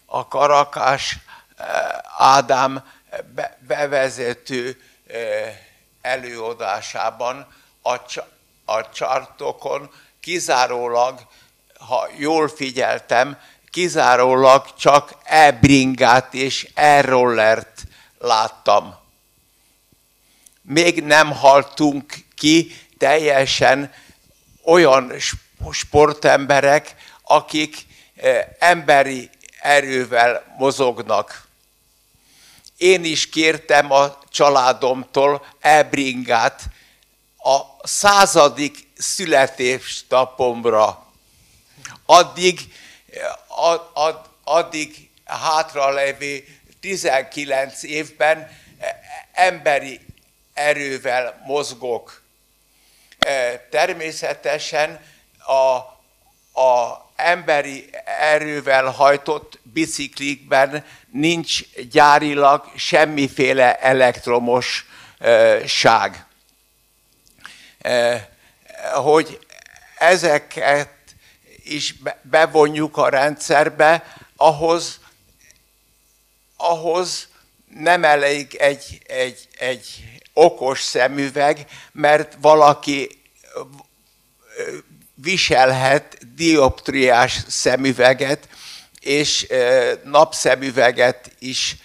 A Karakás Ádám bevezető előadásában a csartokon kizárólag, ha jól figyeltem, kizárólag csak e-bringát és e-rollert láttam. Még nem haltunk ki teljesen olyan sportemberek, akik emberi erővel mozognak. Én is kértem a családomtól e-bringát a 100. születésnapomra. Addig hátralevő 19 évben emberi erővel mozgok. Természetesen a emberi erővel hajtott biciklikben nincs gyárilag semmiféle elektromosság. Hogy ezeket is bevonjuk a rendszerbe, ahhoz nem elég egy okos szemüveg, mert valaki viselhet dioptriás szemüveget, és napszemüveget is.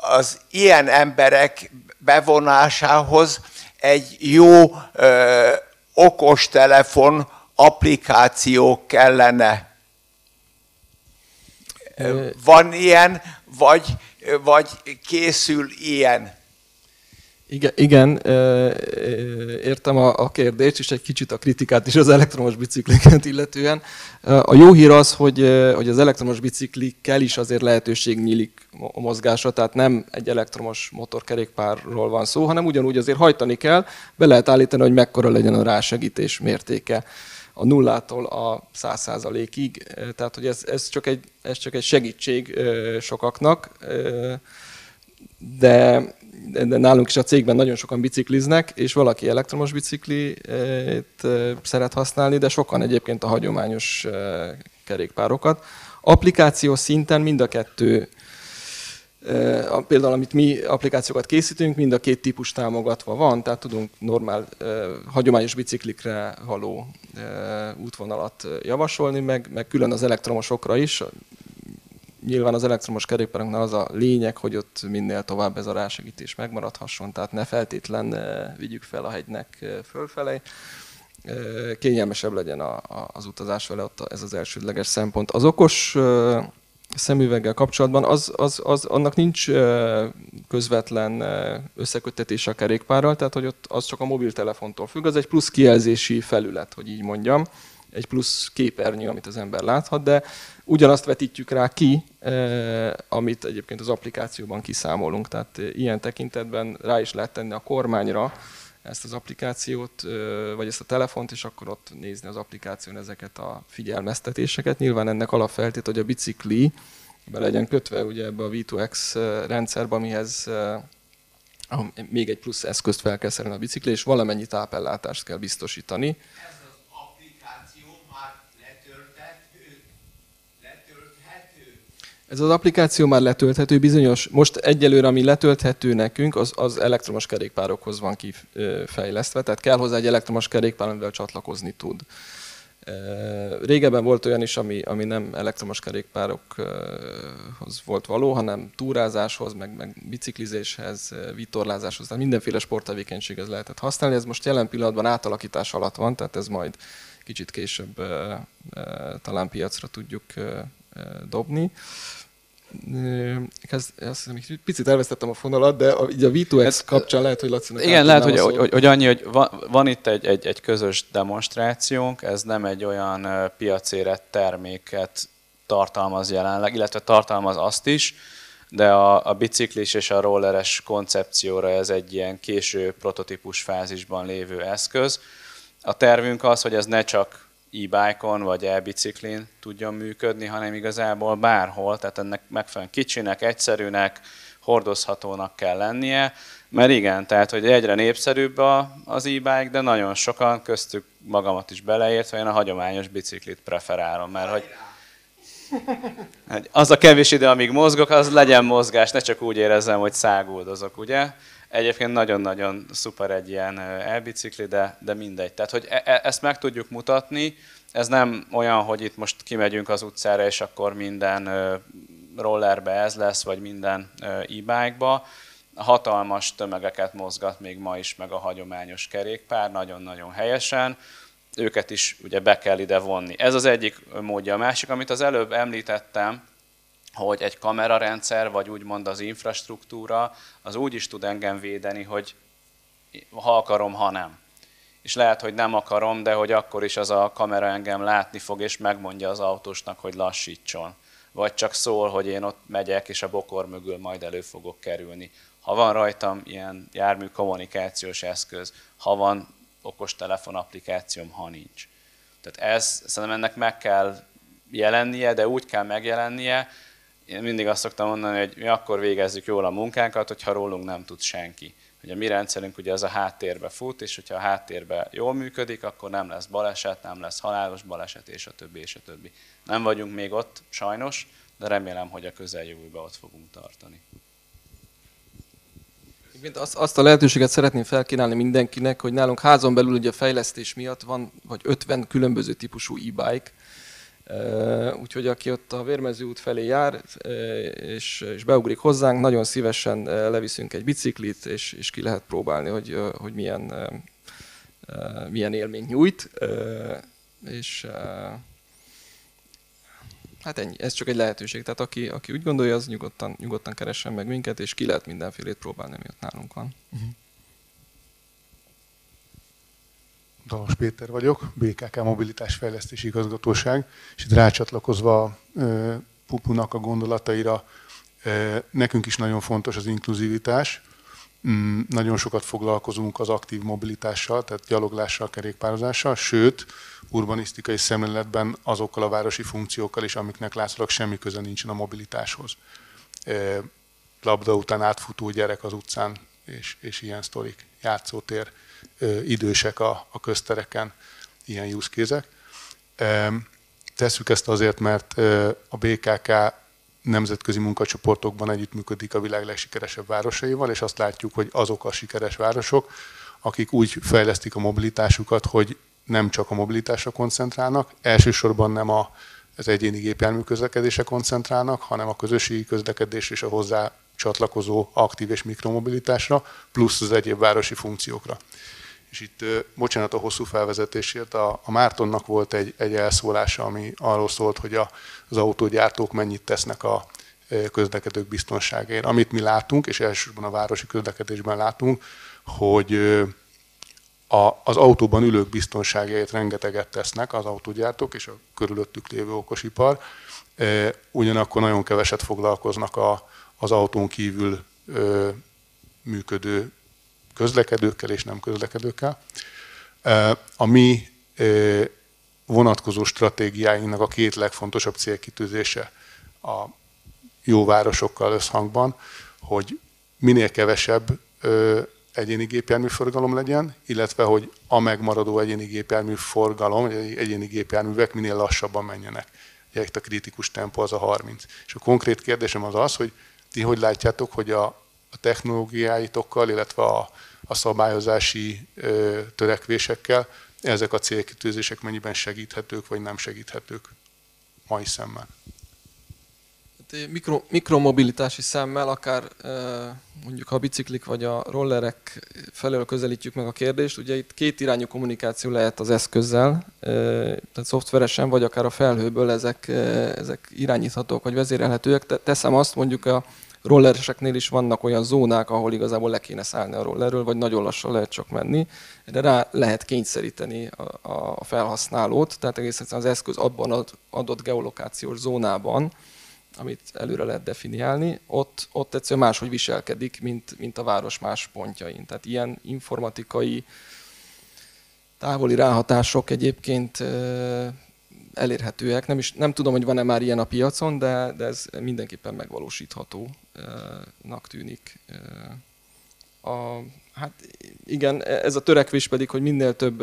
Az ilyen emberek bevonásához egy jó okostelefon applikáció kellene. Van ilyen, vagy készül ilyen? Igen, értem a kérdést, és egy kicsit a kritikát is az elektromos bicikliket illetően. A jó hír az, hogy az elektromos biciklikkel is azért lehetőség nyílik a mozgásra, tehát nem egy elektromos motorkerékpárról van szó, hanem ugyanúgy azért hajtani kell, be lehet állítani, hogy mekkora legyen a rásegítés mértéke a 0-tól a 100%-ig, tehát hogy ez csak egy segítség sokaknak, de nálunk is a cégben nagyon sokan bicikliznek, és valaki elektromos biciklit szeret használni, de sokan egyébként a hagyományos kerékpárokat. Applikáció szinten mind a kettő, például amit mi applikációkat készítünk, mind a két típus támogatva van, tehát tudunk normál, hagyományos biciklikre való útvonalat javasolni, meg külön az elektromosokra is, nyilván az elektromos kerékpároknál az a lényeg, hogy ott minél tovább ez a rásegítés megmaradhasson, tehát ne feltétlen vigyük fel a hegynek fölfelé. Kényelmesebb legyen az utazás vele, ott ez az elsődleges szempont. Az okos szemüveggel kapcsolatban annak nincs közvetlen összeköttetése a kerékpárral, tehát hogy ott az csak a mobiltelefontól függ, az egy plusz kijelzési felület, hogy így mondjam, egy plusz képernyő, amit az ember láthat, de ugyanazt vetítjük rá ki, amit egyébként az applikációban kiszámolunk, tehát ilyen tekintetben rá is lehet tenni a kormányra ezt az applikációt, vagy ezt a telefont, és akkor ott nézni az applikáción ezeket a figyelmeztetéseket. Nyilván ennek alapfeltét, hogy a bicikli be legyen kötve ugye ebbe a V2X rendszerbe, amihez még egy plusz eszközt fel kell szerelni a bicikli, és valamennyi tápellátást kell biztosítani. Ez az applikáció már letölthető? Ez az applikáció már letölthető bizonyos, most egyelőre ami letölthető nekünk, az elektromos kerékpárokhoz van kifejlesztve, tehát kell hozzá egy elektromos kerékpár, amivel csatlakozni tud. Régebben volt olyan is, ami nem elektromos kerékpárokhoz volt való, hanem túrázáshoz, meg biciklizéshez, vitorlázáshoz, tehát mindenféle sporttevékenységhez lehetett használni. Ez most jelen pillanatban átalakítás alatt van, tehát ez majd kicsit később talán piacra tudjuk dobni. Azt hiszem, picit elvesztettem a fonalat, de így a V2X kapcsán lehet, hogy Lacinak... Igen, lehet, hogy annyi, hogy van itt egy közös demonstrációnk, ez nem egy olyan piacérett terméket tartalmaz jelenleg, illetve tartalmaz azt is, de a biciklis és a rolleres koncepcióra ez egy ilyen késő prototípus fázisban lévő eszköz. A tervünk az, hogy ez ne csak e-bike-on vagy e-biciklin tudjon működni, hanem igazából bárhol, tehát ennek megfelelően kicsinek, egyszerűnek, hordozhatónak kell lennie, mert igen, tehát hogy egyre népszerűbb az e-bike, de nagyon sokan, köztük magamat is beleértve, én a hagyományos biciklit preferálom, mert hogy az a kevés idő, amíg mozgok, az legyen mozgás, ne csak úgy érezzem, hogy száguldozok, ugye? Egyébként nagyon-nagyon szuper egy ilyen e-bicikli, de mindegy. Tehát, hogy ezt meg tudjuk mutatni, ez nem olyan, hogy itt most kimegyünk az utcára, és akkor minden rollerbe ez lesz, vagy minden e-bike-ba. Hatalmas tömegeket mozgat még ma is meg a hagyományos kerékpár, nagyon-nagyon helyesen. Őket is ugye be kell ide vonni. Ez az egyik módja. A másik, amit az előbb említettem, hogy egy kamerarendszer, vagy úgymond az infrastruktúra, az úgy is tud engem védeni, hogy ha akarom, ha nem. És lehet, hogy nem akarom, de hogy akkor is az a kamera engem látni fog, és megmondja az autósnak, hogy lassítson. Vagy csak szól, hogy én ott megyek, és a bokor mögül majd elő fogok kerülni. Ha van rajtam ilyen jármű kommunikációs eszköz, ha van okostelefon applikációm, ha nincs. Tehát szerintem ennek meg kell jelennie, de úgy kell megjelennie. Én mindig azt szoktam mondani, hogy mi akkor végezzük jól a munkánkat, hogyha rólunk nem tud senki. Hogy a mi rendszerünk ugye az a háttérbe fut, és hogyha a háttérbe jól működik, akkor nem lesz baleset, nem lesz halálos baleset, és a többi, és a többi. Nem vagyunk még ott, sajnos, de remélem, hogy a közeljövőben ott fogunk tartani. Azt a lehetőséget szeretném felkínálni mindenkinek, hogy nálunk házon belül ugye a fejlesztés miatt van vagy 50 különböző típusú e-bike, úgyhogy aki ott a Vérmező út felé jár, és beugrik hozzánk, nagyon szívesen leviszünk egy biciklit, és ki lehet próbálni, hogy milyen élményt nyújt. És hát ennyi, ez csak egy lehetőség. Tehát aki úgy gondolja, az nyugodtan keressen meg minket, és ki lehet mindenfélét próbálni, ami ott nálunk van. Dalos Péter vagyok, BKK Mobilitás Fejlesztési Igazgatóság, és itt rácsatlakozva Pupunak a gondolataira, nekünk is nagyon fontos az inkluzivitás. Nagyon sokat foglalkozunk az aktív mobilitással, tehát gyaloglással, kerékpározással, sőt, urbanisztikai szemléletben azokkal a városi funkciókkal is, amiknek látszólag semmi köze nincsen a mobilitáshoz. Labda után átfutó gyerek az utcán, és ilyen sztorik, játszótér, idősek a köztereken, ilyen use case-ek. Tesszük ezt azért, mert a BKK nemzetközi munkacsoportokban együttműködik a világ legsikeresebb városaival, és azt látjuk, hogy azok a sikeres városok, akik úgy fejlesztik a mobilitásukat, hogy nem csak a mobilitásra koncentrálnak, elsősorban nem a az egyéni gépjármű közlekedésre koncentrálnak, hanem a közösségi közlekedés és a hozzá csatlakozó aktív és mikromobilitásra, plusz az egyéb városi funkciókra. És itt, bocsánat a hosszú felvezetésért, a Mártonnak volt egy elszólása, ami arról szólt, hogy az autógyártók mennyit tesznek a közlekedők biztonságáért. Amit mi látunk, és elsősorban a városi közlekedésben látunk, hogy az autóban ülők biztonságáért rengeteget tesznek az autógyártók és a körülöttük lévő okosipar, ugyanakkor nagyon keveset foglalkoznak az autón kívül működő közlekedőkkel és nem közlekedőkkel. A mi vonatkozó stratégiáinknak a két legfontosabb célkitűzése a jó városokkal összhangban, hogy minél kevesebb egyéni gépjármű forgalom legyen, illetve hogy a megmaradó egyéni gépjármű forgalom, egyéni gépjárművek minél lassabban menjenek. Ugye itt a kritikus tempó az a 30. És a konkrét kérdésem az, hogy ti hogy látjátok, hogy a technológiáitokkal, illetve a szabályozási törekvésekkel ezek a célkitűzések mennyiben segíthetők, vagy nem segíthetők mai szemmel? Mikromobilitási szemmel, akár mondjuk a biciklik vagy a rollerek felől közelítjük meg a kérdést. Ugye itt két irányú kommunikáció lehet az eszközzel, tehát szoftveresen, vagy akár a felhőből ezek irányíthatók, vagy vezérelhetőek. Teszem azt, mondjuk a rollereseknél is vannak olyan zónák, ahol igazából le kéne szállni a rollerről, vagy nagyon lassan lehet csak menni. De rá lehet kényszeríteni a felhasználót, tehát egész egyszerűen az eszköz abban az adott geolokációs zónában, amit előre lehet definiálni, ott egyszerűen máshogy viselkedik, mint a város más pontjain. Tehát ilyen informatikai távoli ráhatások egyébként elérhetőek. Nem tudom, hogy van-e már ilyen a piacon, de ez mindenképpen megvalósíthatónak tűnik. Hát igen, ez a törekvés pedig, hogy minél több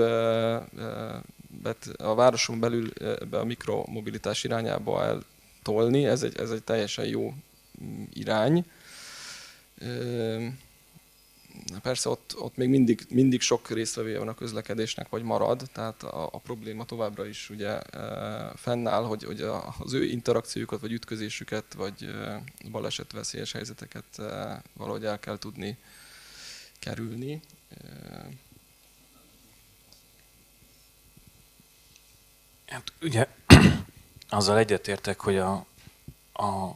a városon belül be a mikromobilitás irányába eltolni, ez egy teljesen jó irány. Persze ott még mindig sok résztvevője van a közlekedésnek, vagy marad, tehát a probléma továbbra is ugye fennáll, hogy az ő interakciójukat, vagy ütközésüket, vagy balesetveszélyes helyzeteket valahogy el kell tudni kerülni. Hát ugye azzal egyetértek, hogy a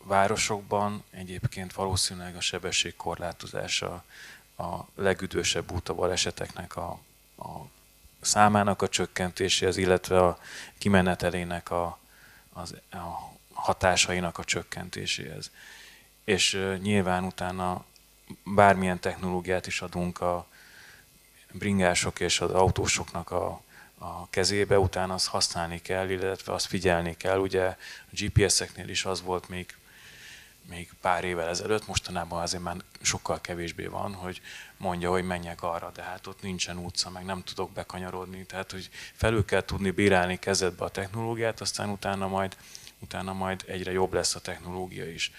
városokban egyébként valószínűleg a sebességkorlátozás a legüdvösebb út a baleseteknek a számának a csökkentéséhez, illetve a kimenetelének a hatásainak a csökkentéséhez. És nyilván utána bármilyen technológiát is adunk a bringások és az autósoknak a kezébe, utána azt használni kell, illetve azt figyelni kell. Ugye a GPS-eknél is az volt még pár évvel ezelőtt, mostanában azért már sokkal kevésbé van, hogy mondja, hogy menjek arra, de hát ott nincsen utca, meg nem tudok bekanyarodni. Tehát, hogy felül kell tudni bírálni kezedbe a technológiát, aztán utána majd egyre jobb lesz a technológia is,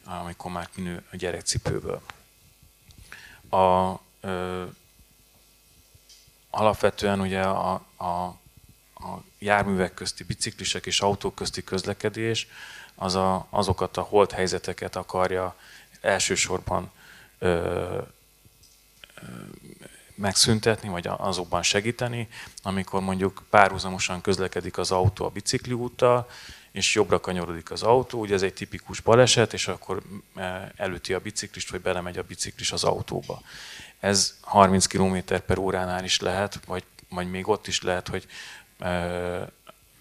amikor már kinő a gyerekcipőből. Alapvetően ugye a járművek közti, biciklisek és autók közti közlekedés azokat a holt helyzeteket akarja elsősorban megszüntetni, vagy azokban segíteni, amikor mondjuk párhuzamosan közlekedik az autó a bicikliúttal, és jobbra kanyarodik az autó, ugye ez egy tipikus baleset, és akkor elüti a biciklist, vagy belemegy a biciklis az autóba. Ez 30 km/óránál is lehet, vagy még ott is lehet, hogy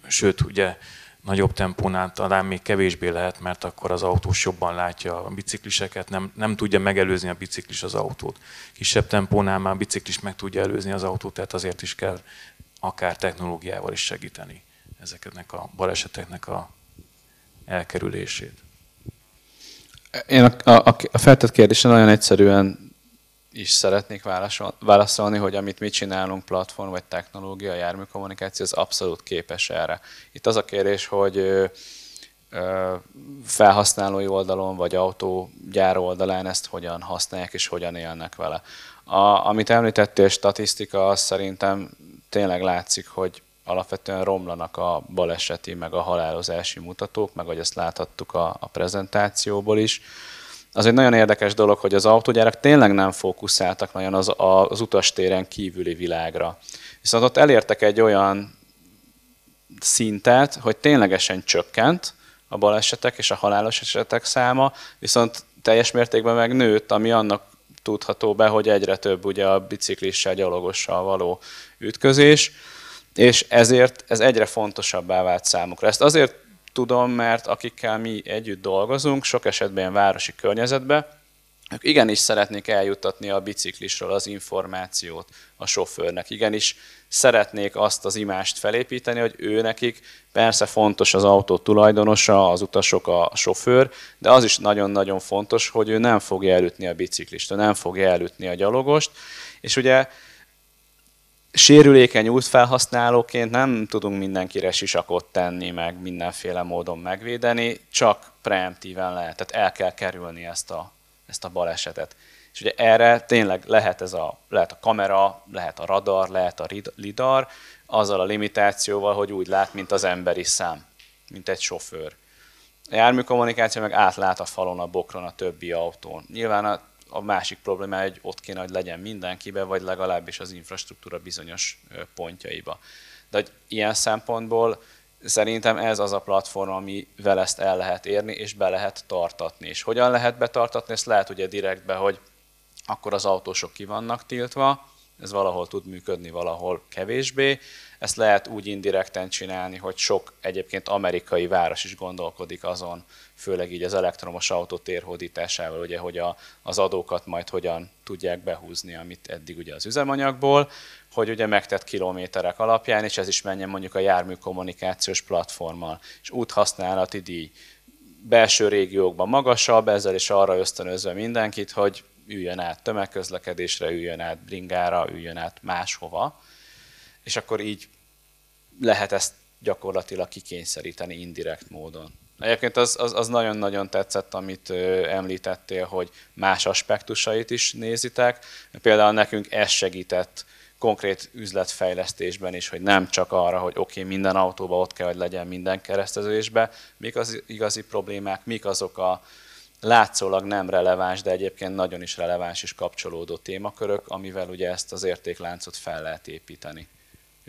sőt, ugye nagyobb tempónál talán még kevésbé lehet, mert akkor az autós jobban látja a bicikliseket, nem tudja megelőzni a biciklis az autót. Kisebb tempónál már a biciklis meg tudja előzni az autót, tehát azért is kell akár technológiával is segíteni ezeknek a baleseteknek a elkerülését. Én a feltett kérdésre nagyon egyszerűen is szeretnék válaszolni, hogy amit mi csinálunk, platform vagy technológia, járműkommunikáció, az abszolút képes erre. Itt az a kérdés, hogy felhasználói oldalon vagy autógyár oldalán ezt hogyan használják és hogyan élnek vele. Amit említettél, statisztika, az szerintem tényleg látszik, hogy alapvetően romlanak a baleseti, meg a halálozási mutatók, meg ahogy ezt láthattuk a prezentációból is. Az egy nagyon érdekes dolog, hogy az autógyárak tényleg nem fókuszáltak nagyon az utastéren kívüli világra. Viszont ott elértek egy olyan szintet, hogy ténylegesen csökkent a balesetek és a halálos esetek száma, viszont teljes mértékben meg nőtt, ami annak tudható be, hogy egyre több ugye a biciklissel, gyalogossal való ütközés, és ezért ez egyre fontosabbá vált számukra. Ezt azért tudom, mert akikkel mi együtt dolgozunk, sok esetben városi környezetben, ők igenis szeretnék eljuttatni a biciklisről az információt a sofőrnek. Igenis szeretnék azt az imást felépíteni, hogy ő nekik persze fontos az autó tulajdonosa, az utasok, a sofőr, de az is nagyon-nagyon fontos, hogy ő nem fogja elütni a biciklist, nem fogja elütni a gyalogost, és ugye sérülékeny útfelhasználóként nem tudunk mindenkire sisakot tenni, meg mindenféle módon megvédeni, csak preemptíven lehet, tehát el kell kerülni ezt a balesetet. És ugye erre tényleg lehet a kamera, lehet a radar, lehet a lidar, azzal a limitációval, hogy úgy lát, mint az emberi szám, mint egy sofőr. A járműkommunikáció meg átlát a falon, a bokron a többi autón. Nyilván a másik probléma, hogy ott kéne, hogy legyen mindenkibe, vagy legalábbis az infrastruktúra bizonyos pontjaiba. De hogy ilyen szempontból szerintem ez az a platform, amivel ezt el lehet érni, és be lehet tartatni. És hogyan lehet betartatni? Ezt lehet ugye direktbe, hogy akkor az autósok ki vannak tiltva, ez valahol tud működni, valahol kevésbé. Ezt lehet úgy indirekten csinálni, hogy sok egyébként amerikai város is gondolkodik azon, főleg így az elektromos autó térhódításával, ugye, hogy az adókat majd hogyan tudják behúzni, amit eddig ugye az üzemanyagból, hogy ugye megtett kilométerek alapján, és ez is menjen mondjuk a jármű kommunikációs platformmal, és úthasználati díj belső régiókban magasabb, ezzel is arra ösztönözve mindenkit, hogy üljön át tömegközlekedésre, üljön át bringára, üljön át máshova, és akkor így lehet ezt gyakorlatilag kikényszeríteni indirekt módon. Egyébként az nagyon-nagyon tetszett, amit említettél, hogy más aspektusait is nézitek. Például nekünk ez segített konkrét üzletfejlesztésben is, hogy nem csak arra, hogy oké, minden autóban ott kell, hogy legyen minden kereszteződésben, mik az igazi problémák, mik azok a látszólag nem releváns, de egyébként nagyon is releváns és kapcsolódó témakörök, amivel ugye ezt az értékláncot fel lehet építeni.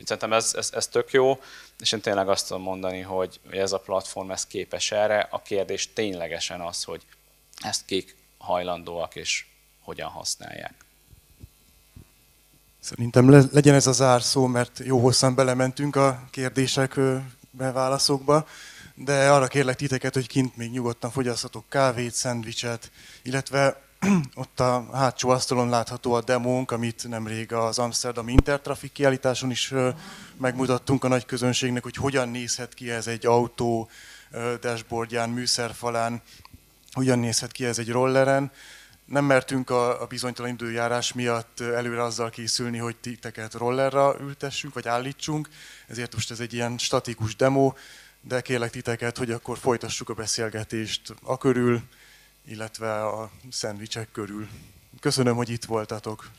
Szerintem ez tök jó, és én tényleg azt tudom mondani, hogy ez a platform ez képes erre. A kérdés ténylegesen az, hogy ezt kik hajlandóak és hogyan használják. Szerintem legyen ez a zárszó, mert jó hosszan belementünk a kérdésekbe, válaszokba, de arra kérlek titeket, hogy kint még nyugodtan fogyasztatok kávét, szendvicset, illetve ott a hátsó asztalon látható a demónk, amit nemrég az Amsterdam Intertraffic kiállításon is megmutattunk a nagy közönségnek, hogy hogyan nézhet ki ez egy autó dashboardján, műszerfalán, hogyan nézhet ki ez egy rolleren. Nem mertünk a bizonytalan időjárás miatt előre azzal készülni, hogy titeket rollerra ültessünk, vagy állítsunk, ezért most ez egy ilyen statikus demo, de kérlek titeket, hogy akkor folytassuk a beszélgetést a körül, illetve a szendvicsek körül. Köszönöm, hogy itt voltatok.